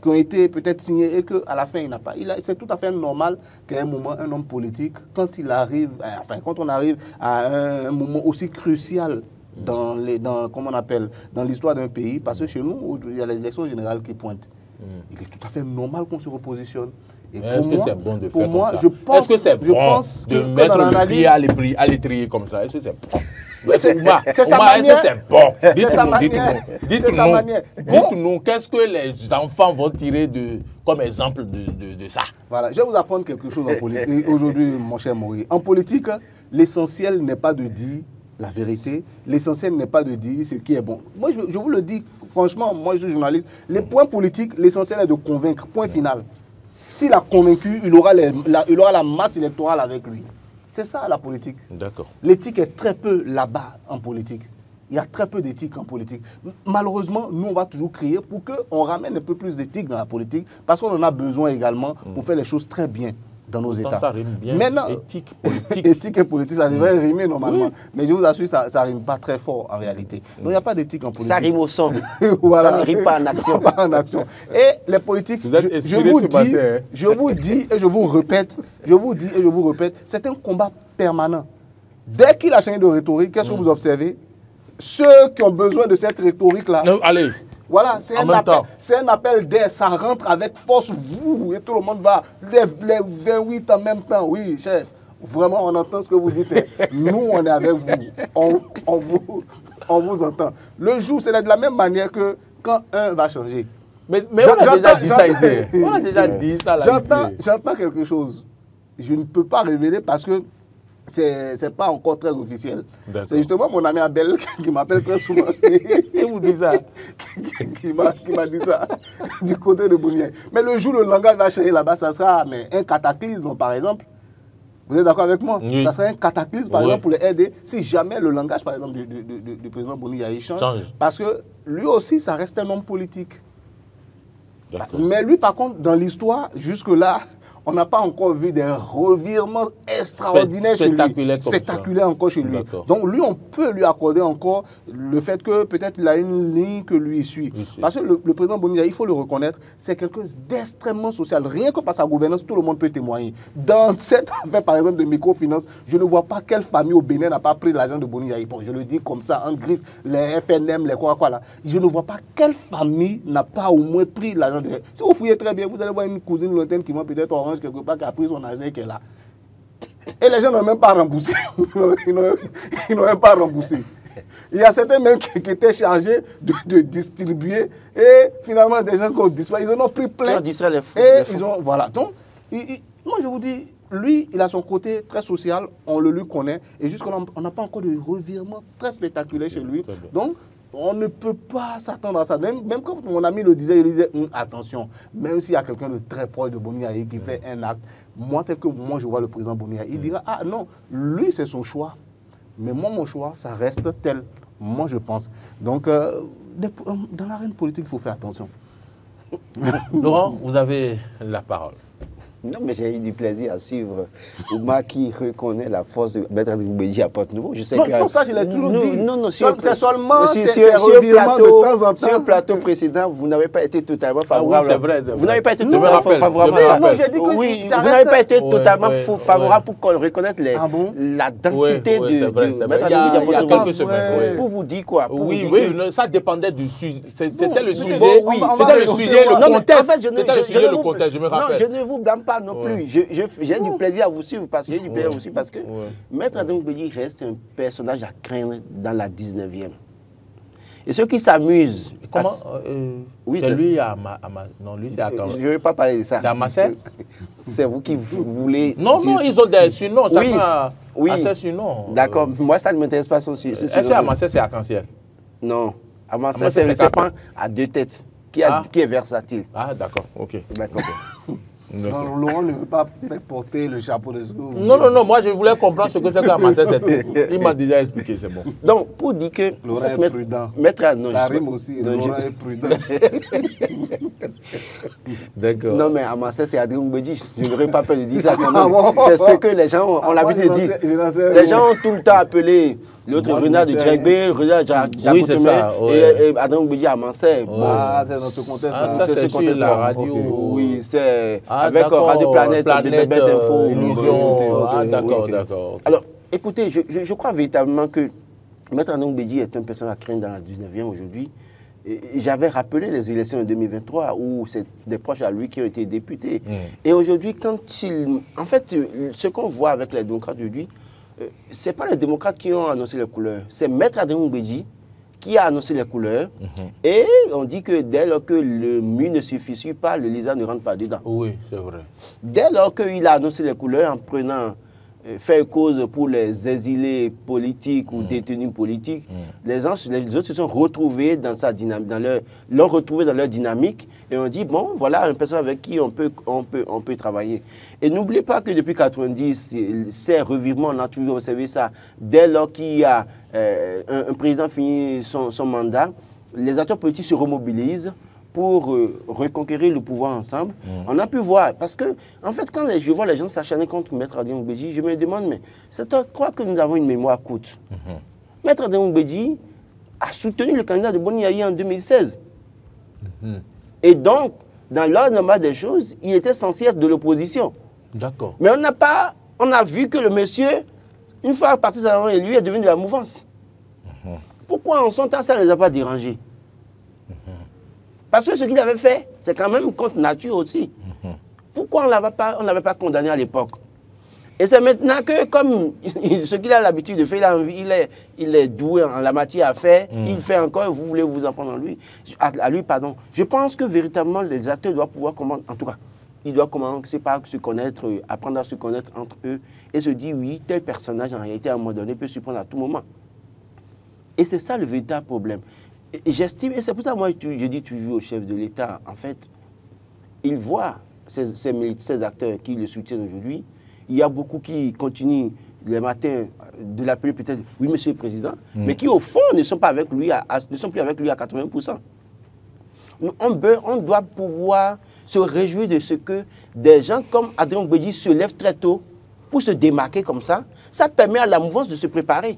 qui ont été peut-être signés et qu'à la fin, il n'a pas. C'est tout à fait normal qu'à un moment, un homme politique, quand on arrive à un moment aussi crucial dans l'histoire d'un pays, parce que chez nous, il y a les élections générales qui pointent. Il est tout à fait normal qu'on se repositionne. Est-ce que c'est bon de faire moi, comme ça? Je pense, est-ce que c'est bon de mettre le pied à l'étrier comme ça? Est-ce que c'est bon? C'est sa manière. C'est bon. Dites-nous, qu'est-ce que les enfants vont tirer comme exemple de ça? Voilà, je vais vous apprendre quelque chose en politique aujourd'hui, mon cher Maury. En politique, l'essentiel n'est pas de dire la vérité, l'essentiel n'est pas de dire ce qui est bon. Moi, je vous le dis franchement, moi je suis journaliste, les points politiques, l'essentiel est de convaincre, point final. S'il a convaincu, il aura la masse électorale avec lui. C'est ça la politique. D'accord. L'éthique est très peu là-bas en politique. Il y a très peu d'éthique en politique. Malheureusement, nous, on va toujours crier pour qu'on ramène un peu plus d'éthique dans la politique, parce qu'on en a besoin également pour faire les choses très bien dans nos États. Ça rime bien. Maintenant, éthique, politique. Éthique et politique, ça devrait rimer normalement. Oui. Mais je vous assure, ça ne rime pas très fort en réalité. Donc il n'y a pas d'éthique en politique. Ça rime au son. Voilà. Ça ne rime pas en action. Pas en action. Et les politiques, je vous dis et je vous répète, c'est un combat permanent. Dès qu'il a changé de rhétorique, qu'est-ce que vous observez? Ceux qui ont besoin de cette rhétorique-là, allez, Voilà, c'est un appel d'air, ça rentre avec force, et tout le monde va, les 28 en même temps. Oui, chef, vraiment, on entend ce que vous dites. Nous, on est avec vous. On vous entend. Le jour, c'est de la même manière que quand un va changer. Mais on a déjà dit ça ici. On a déjà dit ça là. J'entends quelque chose. Je ne peux pas révéler parce que c'est pas encore très officiel. C'est justement mon ami Abel qui m'appelle très souvent. Et vous dit ça qui m'a dit ça du côté de Boni Yayi. Mais le jour où le langage va changer là-bas, ça sera un cataclysme, par exemple. Vous êtes d'accord avec moi? Oui. Ça serait un cataclysme, par exemple, pour les aider, si jamais le langage, par exemple, du président Boni Yayi change. Parce que lui aussi, ça reste un homme politique. Mais lui, par contre, dans l'histoire, jusque-là, on n'a pas encore vu des revirements extraordinaires chez lui. Spectaculaires encore chez lui. Donc lui, on peut lui accorder encore le fait que peut-être il a une ligne que lui suit. Parce que le président Boni Yayi, il faut le reconnaître, c'est quelqu'un d'extrêmement social. Rien que par sa gouvernance, tout le monde peut témoigner. Dans cette affaire, par exemple, de microfinance, je ne vois pas quelle famille au Bénin n'a pas pris l'argent de Boni Yayi. Bon, je le dis comme ça, en griffe, les FNM, les quoi là. Je ne vois pas quelle famille n'a pas au moins pris l'argent de... Si vous fouillez très bien, vous allez voir une cousine lointaine qui vend peut-être orange quelque part, qui a pris son argent et qui est là. Et les gens n'ont même pas remboursé. Ils n'ont même pas remboursé. Il y a certains même qui étaient chargés de distribuer et finalement des gens qui ont disparu, ils en ont pris plein. Ils ont, voilà. Donc, moi je vous dis, lui, il a son côté très social, on le lui connaît et jusqu'à là, on n'a pas encore de revirement très spectaculaire chez lui. Donc, on ne peut pas s'attendre à ça. Même quand mon ami le disait, il disait attention, même s'il y a quelqu'un de très proche de Boni Yayi qui fait un acte, moi, tel que moi je vois le président Boni Yayi, il dira ah non, lui c'est son choix. Mais moi, mon choix, ça reste tel. Moi, je pense. Donc, dans l'arène politique, il faut faire attention. Laurent, vous avez la parole. Non, mais j'ai eu du plaisir à suivre Ouma qui reconnaît la force de Maître Adrien Béji à Porte-Nouveau. Je sais non, que... non, ça, je l'ai toujours dit. Non, c'est seulement ces revirements de temps en temps. Sur un plateau précédent, vous n'avez pas été totalement favorable. Ah oui, c'est vrai. Vous n'avez pas été totalement favorable. Non, j'ai dit que oui, vous n'avez pas été totalement favorable pour qu'on reconnaisse la densité de Maître Adrien Béji à Porte-Nouveau. Pour vous dire quoi? Oui, ça dépendait du sujet. C'était le sujet. C'était le sujet, le contexte. C'était le sujet, le contexte, je me rappelle. Non, je ne vous blâme pas non plus. J'ai du plaisir à vous suivre parce que Maître Adrien Béji reste un personnage à craindre dans la 19e. Et ceux qui s'amusent... Comment c'est lui à non, lui c'est à... Je ne vais pas parler de ça. C'est à Massé? C'est vous qui voulez... Non, ils ont des surnoms. Chacun a ses surnoms. D'accord. Moi, ça ne m'intéresse pas son surnom. Est-ce qu'à Massé, c'est arc-en-ciel? Non. À Massé, c'est un serpent à deux têtes qui est versatile. Ah, d'accord. Ok. D'accord. Non, Laurent ne veut pas porter le chapeau de secours. Non, moi je voulais comprendre ce que c'est qu'un Massé, c'est tout. Il m'a déjà expliqué, c'est bon. Donc, pour dire que... Laurent est prudent. Ça rime aussi, Laurent est prudent. D'accord. Non, mais à Massé, c'est Adrien Béji. Je n'aurais pas peur de dire ça quand même. C'est ce que les gens ont l'habitude de dire. Les gens ont tout le temps appelé l'autre Renard de Djegbé, Renard de Jacotemé et Adrien Béji à Massé. Ah, c'est dans ce contexte-là. C'est sur la radio. Oui, c'est... avec Radio Planète, Bébête Info. Illusion. Ah, d'accord. Alors, écoutez, je crois véritablement que Maître Adrien Béji est un personnage à craindre dans la 19e aujourd'hui. J'avais rappelé les élections de 2023 où c'est des proches à lui qui ont été députés. Et aujourd'hui, en fait, ce qu'on voit avec les démocrates aujourd'hui, ce n'est pas les démocrates qui ont annoncé les couleurs, c'est Maître Adrien Béji qui a annoncé les couleurs. Et on dit que dès lors que le mur ne se fissure pas, le lisard ne rentre pas dedans. Oui, c'est vrai. Dès lors qu'il a annoncé les couleurs en prenant faire cause pour les exilés politiques ou détenus politiques, les autres se sont retrouvés dans sa dynamique, l'ont retrouvé dans leur dynamique et on dit bon voilà une personne avec qui on peut travailler. Et n'oubliez pas que depuis 90, ces revirements, on a toujours observé ça. Dès lors qu'il y a un président finit son mandat, les acteurs politiques se remobilisent pour reconquérir le pouvoir ensemble. On a pu voir, parce que, en fait, quand je vois les gens s'acharner contre Maître Adrien Béji, je me demande, mais c'est toi, crois que nous avons une mémoire courte. Maître Adrien Béji a soutenu le candidat de Boni Yayi en 2016. Et donc, dans l'ordre normal des choses, il était censé être de l'opposition. D'accord. Mais on a vu que le monsieur, une fois parti avant lui, est devenu de la mouvance. Pourquoi en son temps, ça ne les a pas dérangés? Parce que ce qu'il avait fait, c'est quand même contre nature aussi. Pourquoi on ne l'avait pas condamné à l'époque? Et c'est maintenant que, comme ce qu'il a l'habitude de faire, il est doué en la matière à faire, il fait encore et vous voulez vous en prendre à lui. Je pense que véritablement, les acteurs doivent pouvoir commencer, en tout cas, ils doivent commencer par se connaître, apprendre à se connaître entre eux et se dire, oui, tel personnage, en réalité, à un moment donné, peut se prendre à tout moment. Et c'est ça le véritable problème. Et j'estime, et c'est pour ça que moi, je dis toujours au chef de l'État, en fait, il voit ces acteurs qui le soutiennent aujourd'hui. Il y a beaucoup qui continuent les matins de l'appeler peut-être « oui, monsieur le président », mais qui au fond ne sont pas avec lui, ne sont plus avec lui à 80%. On doit pouvoir se réjouir de ce que des gens comme Adrien Ngouédi se lèvent très tôt pour se démarquer comme ça. Ça permet à la mouvance de se préparer.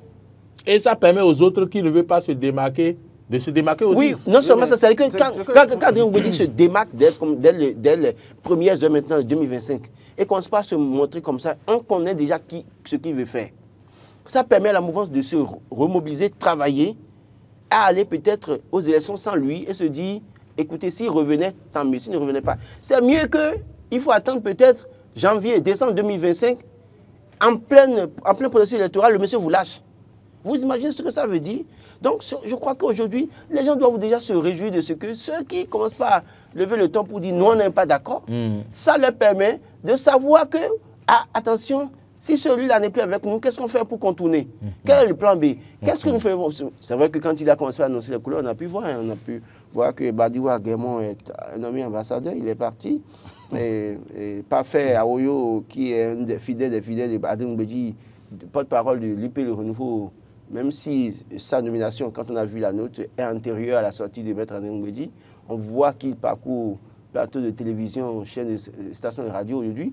Et ça permet aux autres qui ne veulent pas se démarquer de se démarquer aussi. Oui, non seulement ça, c'est-à-dire que quand Adrien Ngouédi se démarque dès les premières heures maintenant de 2025 et qu'on ne se pas se montrer comme ça, on connaît déjà ce qu'il veut faire. Ça permet à la mouvance de se remobiliser, travailler, à aller peut-être aux élections sans lui et se dire, écoutez, s'il revenait, tant mieux, s'il ne revenait pas. C'est mieux qu'il faut attendre peut-être janvier, décembre 2025, en plein processus électoral, le monsieur vous lâche. Vous imaginez ce que ça veut dire? Donc, je crois qu'aujourd'hui, les gens doivent déjà se réjouir de ce que ceux qui ne commencent pas à lever le ton pour dire non, on n'est pas d'accord, ça leur permet de savoir que, attention, si celui-là n'est plus avec nous, qu'est-ce qu'on fait pour contourner? Quel est le plan B? Qu'est-ce que nous faisons? C'est vrai que quand il a commencé à annoncer les couleurs, on a pu voir que Badiwa Guémon est nommé ambassadeur, il est parti. Et Parfait Aoyo, qui est un des fidèles de Adrien Ngouédi, porte-parole de l'IP Le Renouveau, même si sa nomination, quand on a vu la note, est antérieure à la sortie de Maître Adrien Ngouédi, on voit qu'il parcourt plateau de télévision, chaîne de stations de radio aujourd'hui,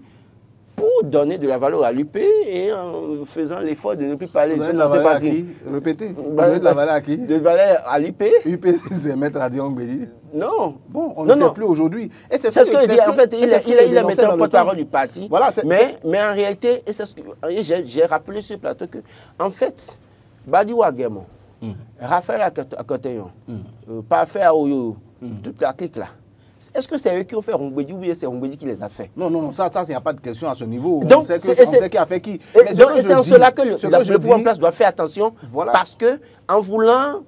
pour donner de la valeur à l'UP et en faisant l'effort de ne plus parler de la valeur à qui? Répétez. De la valeur à qui? De valeur à l'UP. UP, c'est Maître Adrien Ngouédi. Non. Bon, on ne sait plus aujourd'hui. C'est ce que je dis. En fait, il est maintenant porte-parole du parti. Voilà, mais en réalité, j'ai rappelé sur le plateau que, en fait, Badiwa Guémon, Raphaël Akoteyon, Parfait Aoyo, toute la clique là, est-ce que c'est eux qui ont fait Ngouédi ou bien c'est Ngouédi qui les a fait? Non, ça, il n'y a pas de question à ce niveau. Donc, on sait qui a fait qui. C'est en cela que le pouvoir en place doit faire attention, parce que en voulant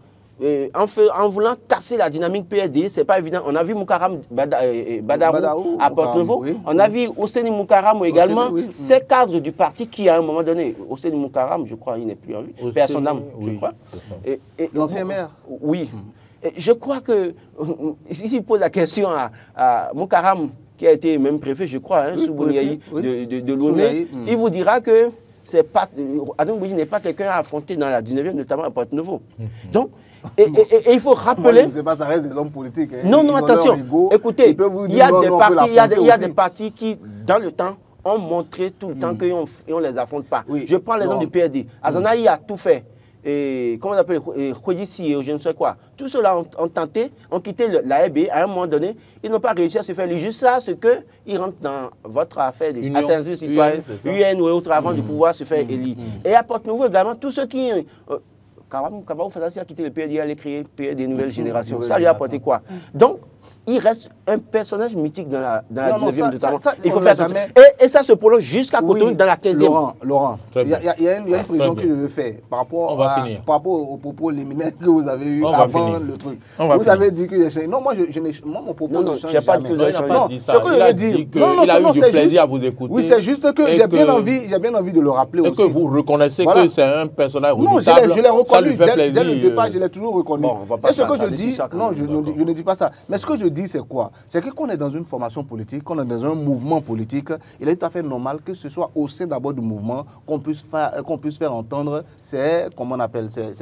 casser la dynamique PRD, c'est pas évident. On a vu Moukaram Badarou à Porte-Nouveau. Oui, on a vu Ouseni Moukaram également. Ces cadres du parti qui, à un moment donné, Ouseni Moukaram, je crois, il n'est plus en vie. Père son âme, je crois. L'ancien maire. Oui. Je crois que, si je pose la question à Moukaram, qui a été même préfet, je crois, sous Bouniaï de l'ONU, il vous dira que Adrien Ngouédi n'est pas quelqu'un à affronter dans la 19e, notamment à Porte-Nouveau. Donc, et il faut rappeler... Moi, je ne sais pas, ça reste des hommes politiques. Hein. Non, attention. Écoutez, il y a des partis qui, dans le temps, ont montré tout le temps qu'on ne les affronte pas. Oui. Je prends l'exemple du PRD. Azanaï a tout fait. Et comment on appelle, Khouedissi et je ne sais quoi. Tous ceux-là ont tenté, ont quitté la EB à un moment donné. Ils n'ont pas réussi à se faire. Juste ça, c'est qu'ils rentrent dans votre affaire d'atteinte citoyenne, UN ou autre, avant de pouvoir se faire élire. Et à Porte-Nouveau également, tous ceux qui... Kabaou Fatassi a quitté le PRD, allait créer le PRD des nouvelles générations. Ça lui a apporté quoi? Donc, il reste un personnage mythique dans la 19e notamment. Il faut faire attention. Et ça se prolonge jusqu'à Cotonou dans la 15e. Laurent, il y a une précision que je veux faire par rapport aux propos liminaires que vous avez eu avant le truc. Vous avez dit que j'ai changé. Non, moi, mon propos ne change jamais. Non, ce que je dis, il a eu du plaisir à vous écouter. Oui, c'est juste que j'ai bien envie de le rappeler aussi. Et que vous reconnaissez que c'est un personnage redoutable. Non, je l'ai reconnu. Dès le départ, je l'ai toujours reconnu. Et ce que je dis, non, je ne dis pas ça. Mais ce que je dis, c'est quoi? C'est que quand on est dans une formation politique, quand on est dans un mouvement politique, il est tout à fait normal que ce soit au sein d'abord du mouvement qu'on puisse faire entendre ces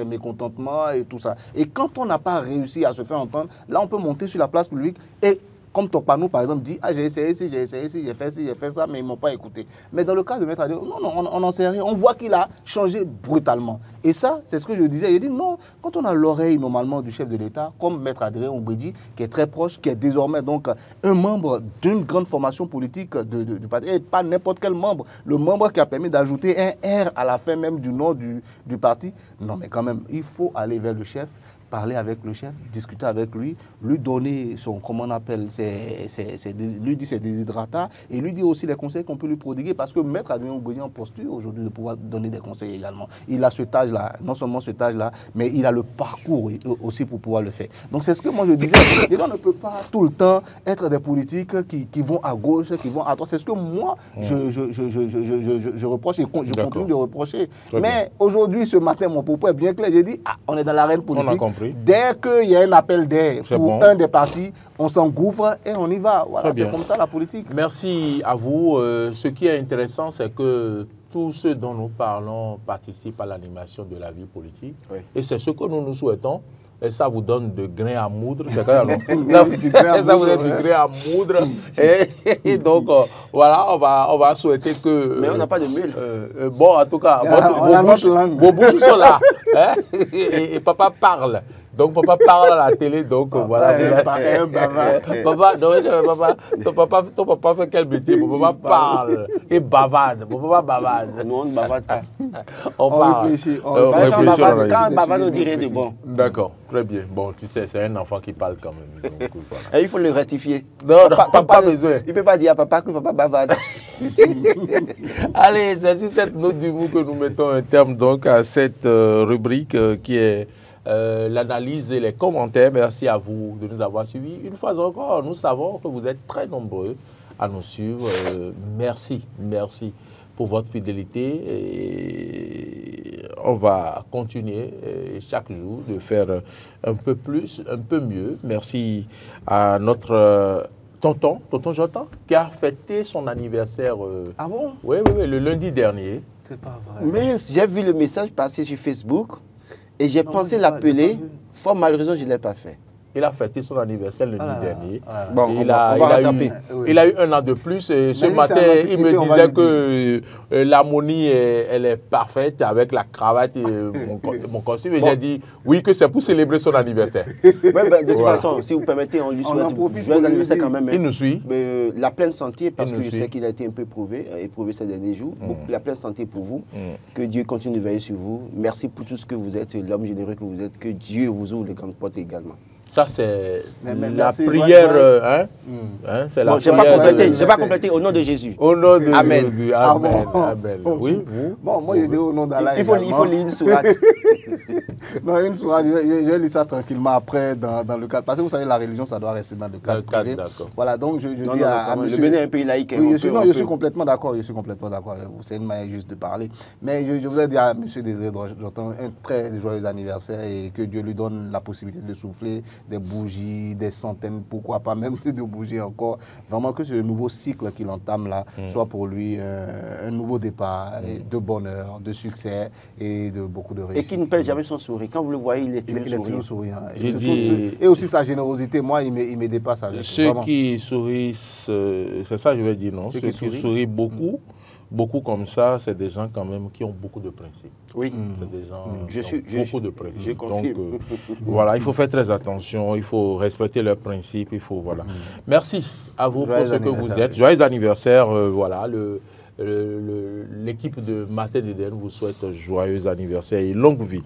mécontentements et tout ça. Et quand on n'a pas réussi à se faire entendre, là on peut monter sur la place publique et comme Tokpanou, par exemple, dit « Ah, j'ai essayé ici, j'ai fait ça, mais ils ne m'ont pas écouté. » Mais dans le cas de Maître Adrien, non, on n'en sait rien. On voit qu'il a changé brutalement. Et ça, c'est ce que je disais. Il dit non, quand on a l'oreille, normalement, du chef de l'État, comme Maître Adrien Ngouédi, qui est très proche, qui est désormais donc un membre d'une grande formation politique du parti, et pas n'importe quel membre, le membre qui a permis d'ajouter un R à la fin même du nom du parti. Non, mais quand même, il faut aller vers le chef, parler avec le chef, discuter avec lui, lui donner son, comment on appelle, lui dire ses déshydratats et lui dire aussi les conseils qu'on peut lui prodiguer parce que Maître Adrien Ugonyi en posture aujourd'hui de pouvoir donner des conseils également. Il a ce âge-là, non seulement ce âge-là, mais il a le parcours aussi pour pouvoir le faire. Donc c'est ce que moi je disais, les gens ne peuvent pas tout le temps être des politiques qui vont à gauche, qui vont à droite. C'est ce que moi je reproche et je continue de reprocher. Mais aujourd'hui, ce matin, mon propos est bien clair. J'ai dit, on est dans l'arène politique. On a compris. Dès qu'il y a un appel d'air pour un des partis, on s'engouffre et on y va. Voilà, c'est comme ça la politique. Merci à vous. Ce qui est intéressant, c'est que tous ceux dont nous parlons participent à l'animation de la vie politique. Oui. Et c'est ce que nous souhaitons. Et ça vous donne de grain à moudre. Ça vous donne du grain à moudre. Et donc, voilà, on va souhaiter que... Mais on n'a pas de mule. Bon, en tout cas, vos bouches sont là. Hein? Et papa parle. Donc, papa parle à la télé, donc papa voilà. Ton papa fait quel métier? Mon papa parle et bavarde. Mon papa bavarde. Nous, on ne bavarde pas. On réfléchit. Quand on bavarde, on dirait de bon. D'accord, très bien. Bon, tu sais, c'est un enfant qui parle quand même. Donc, voilà. Et il faut le rectifier. Non, pas besoin. Il ne peut pas dire à papa que papa bavarde. Allez, c'est sur cette note d'humour que nous mettons un terme donc à cette rubrique qui est l'analyse et les commentaires. Merci à vous de nous avoir suivis. Une fois encore, nous savons que vous êtes très nombreux à nous suivre. Merci pour votre fidélité. Et on va continuer chaque jour de faire un peu plus, un peu mieux. Merci à notre tonton Jonathan, qui a fêté son anniversaire. Ah bon? Oui, le lundi dernier. C'est pas vrai. Mais j'ai vu le message passer sur Facebook. Et j'ai pensé l'appeler, fort malheureusement, je ne l'ai pas fait. Il a fêté son anniversaire le lundi dernier. Bon, il a eu un an de plus. Et ce matin, il me disait que l'harmonie, elle est parfaite avec la cravate et mon costume. Et j'ai dit oui, que c'est pour célébrer son anniversaire. Ouais, de toute façon, si vous permettez, on lui souhaite joyeux anniversaire quand même. Il nous suit. La pleine santé, parce que je sais qu'il a été un peu éprouvé ces derniers jours. La pleine santé pour vous. Que Dieu continue de veiller sur vous. Merci pour tout ce que vous êtes, l'homme généreux que vous êtes. Que Dieu vous ouvre les grandes portes également. Ça, c'est la prière. C'est la prière. Je n'ai pas complété au nom de Jésus. Au nom de Amen. Jésus. Amen. Amen. Oui, vous. Bon, moi, j'ai dit au nom d'Allah. Il faut lire une sourate. Non, une sourate, je vais lire ça tranquillement après dans le cadre. Parce que vous savez, la religion, ça doit rester dans le cadre privé. Voilà, donc je dis à monsieur. Le Bénin est un pays laïque. Oui, je suis complètement d'accord. C'est une manière juste de parler. Mais je voudrais dire à monsieur Désiré, j'entends un très joyeux anniversaire et que Dieu lui donne la possibilité de souffler des bougies, des centaines, pourquoi pas même de bougies encore. Vraiment que ce nouveau cycle qu'il entame là soit pour lui un nouveau départ, de bonheur, de succès et de beaucoup de réussite. Et qui ne perd jamais son sourire. Quand vous le voyez, il est toujours souriant. Et aussi sa générosité, moi, il me dépasse avec. Ceux qui sourient, c'est ça je vais dire, non? Ceux qui sourient beaucoup comme ça, c'est des gens quand même qui ont beaucoup de principes. Oui. C'est des gens qui ont beaucoup de principes. Donc, voilà, il faut faire très attention, il faut respecter leurs principes, il faut, voilà. Merci à vous pour ce que vous êtes. Joyeux anniversaire, voilà, l'équipe de Matin d'Éden vous souhaite joyeux anniversaire et longue vie.